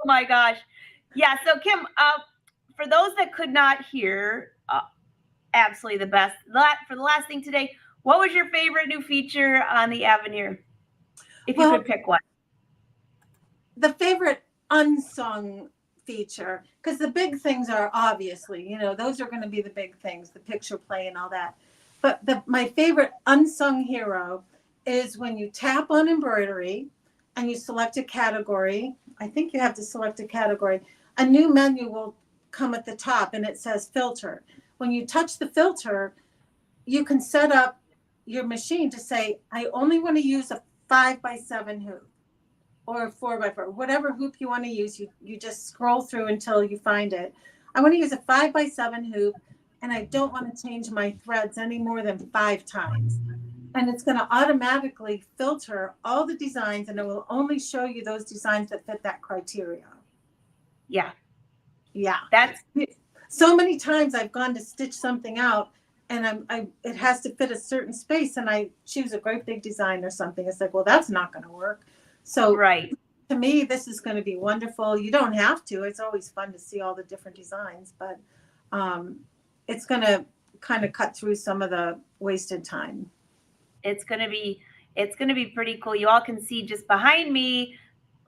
Oh my gosh. Yeah. So Kim, for those that could not hear, absolutely the best. For the last thing today, what was your favorite new feature on the Avenir? If you could pick one. The favorite unsung feature, because the big things are obviously, those are going to be the big things, the picture play and all that. But my favorite unsung hero is when you tap on embroidery and you select a category. I think you have to select a category. A new menu will come at the top and it says filter. When you touch the filter, you can set up your machine to say, I only want to use a 5x7 hoop or a 4x4, whatever hoop you want to use. You just scroll through until you find it. I want to use a 5x7 hoop and I don't want to change my threads any more than 5 times. And it's going to automatically filter all the designs, and it will only show you those designs that fit that criteria. Yeah. Yeah. That's so many times I've gone to stitch something out and it has to fit a certain space and I choose a great big design or something. It's like, well, that's not going to work. So to me, this is going to be wonderful. You don't have to. It's always fun to see all the different designs, but it's going to kind of cut through some of the wasted time. It's going to be pretty cool. You all can see just behind me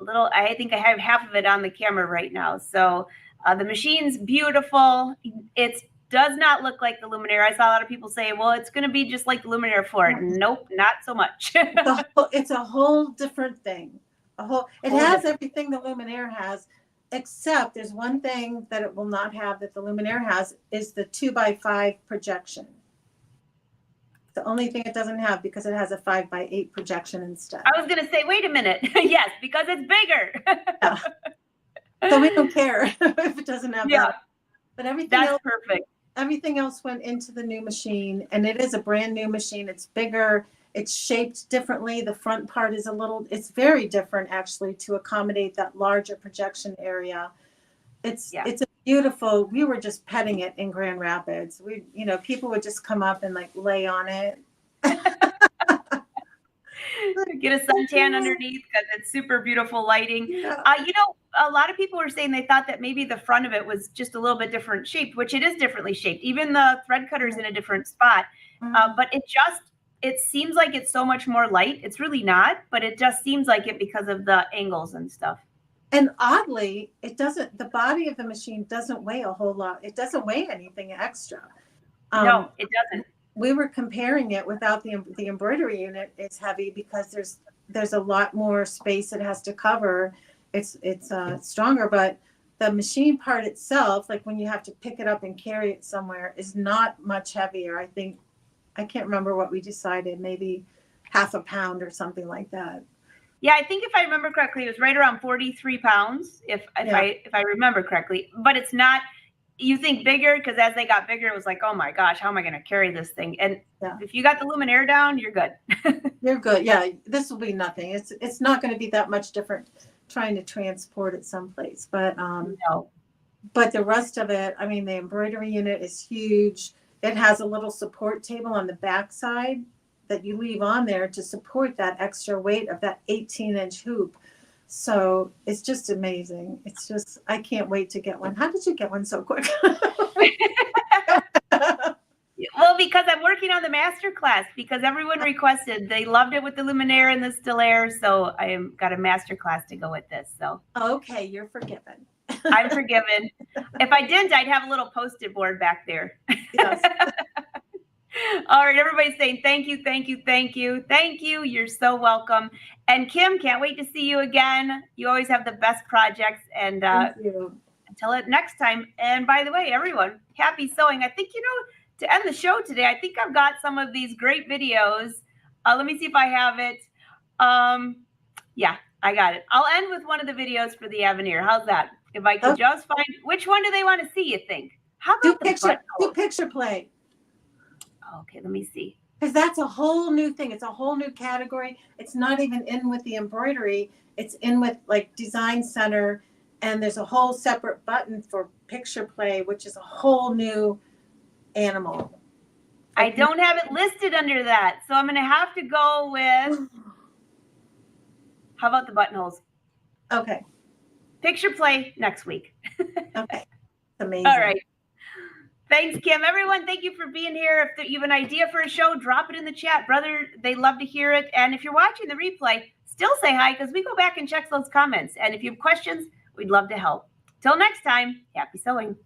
I think I have half of it on the camera right now. So the machine's beautiful. It does not look like the Luminaire. I saw a lot of people say, well, it's going to be just like the Luminaire 4. Nope, not so much. It's a whole different thing. It has everything the Luminaire has, except there's one thing that it will not have that the Luminaire has is the 2x5 projection. The only thing it doesn't have, because it has a 5x8 projection instead. I was going to say, wait a minute. Yes, because it's bigger. Yeah. So we don't care if it doesn't have that. But everything else went into the new machine, and it is a brand new machine. It's bigger. It's shaped differently. The front part is it's very different actually to accommodate that larger projection area. It's a beautiful. We were just petting it in Grand Rapids. People would just come up and like lay on it, Get a suntan underneath because it's super beautiful lighting. Yeah. A lot of people were saying they thought that maybe the front of it was just a little bit different shaped, which it is differently shaped. Even the thread cutter's in a different spot. But it seems like it's so much more light. It's really not, but it just seems like it because of the angles and stuff. And oddly, the body of the machine doesn't weigh a whole lot. It doesn't weigh anything extra. No, it doesn't. We were comparing it without the embroidery unit. It's heavy because there's a lot more space it has to cover. It's stronger, but the machine part itself, like when you have to pick it up and carry it somewhere, is not much heavier. I think, I can't remember what we decided, maybe half a pound or something like that. Yeah, I think if I remember correctly, it was right around 43 pounds, if I remember correctly. But it's not, you think bigger, because as they got bigger, it was like, oh my gosh, how am I going to carry this thing? And if you got the luminaire down, you're good. You're good. Yeah, this will be nothing. It's not going to be that much different trying to transport it someplace. But no. But the rest of it, I mean, the embroidery unit is huge. It has a little support table on the back side that you leave on there to support that extra weight of that 18-inch hoop. So it's just amazing. It's just, I can't wait to get one. How did you get one so quick? Well, because I'm working on the master class, because everyone requested, they loved it with the luminaire and the Stellaire. So I got a master class to go with this. So okay, you're forgiven. I'm forgiven. If I didn't, I'd have a little post-it board back there. Yes. All right, everybody's saying thank you, thank you, thank you, thank you. You're so welcome. And Kim, can't wait to see you again. You always have the best projects. And Thank you. until next time. And by the way, everyone, happy sewing. I think, to end the show today, I think I've got some of these great videos. Let me see if I have it. Yeah, I got it. I'll end with one of the videos for the Avenir. How's that? If I could just find, which one do they want to see, you think? How about do picture play. Okay, let me see. Because that's a whole new thing. It's a whole new category. It's not even in with the embroidery. It's in with like Design Center. And there's a whole separate button for picture play, which is a whole new animal. I don't have it listed under that. So I'm going to have to go with, how about the buttonholes? Okay. Picture play next week. Okay. Amazing. All right. Thanks, Kim. Everyone, thank you for being here. If you have an idea for a show, drop it in the chat. Brother, they love to hear it. And if you're watching the replay, still say hi, because we go back and check those comments. And if you have questions, we'd love to help. Till next time, happy sewing.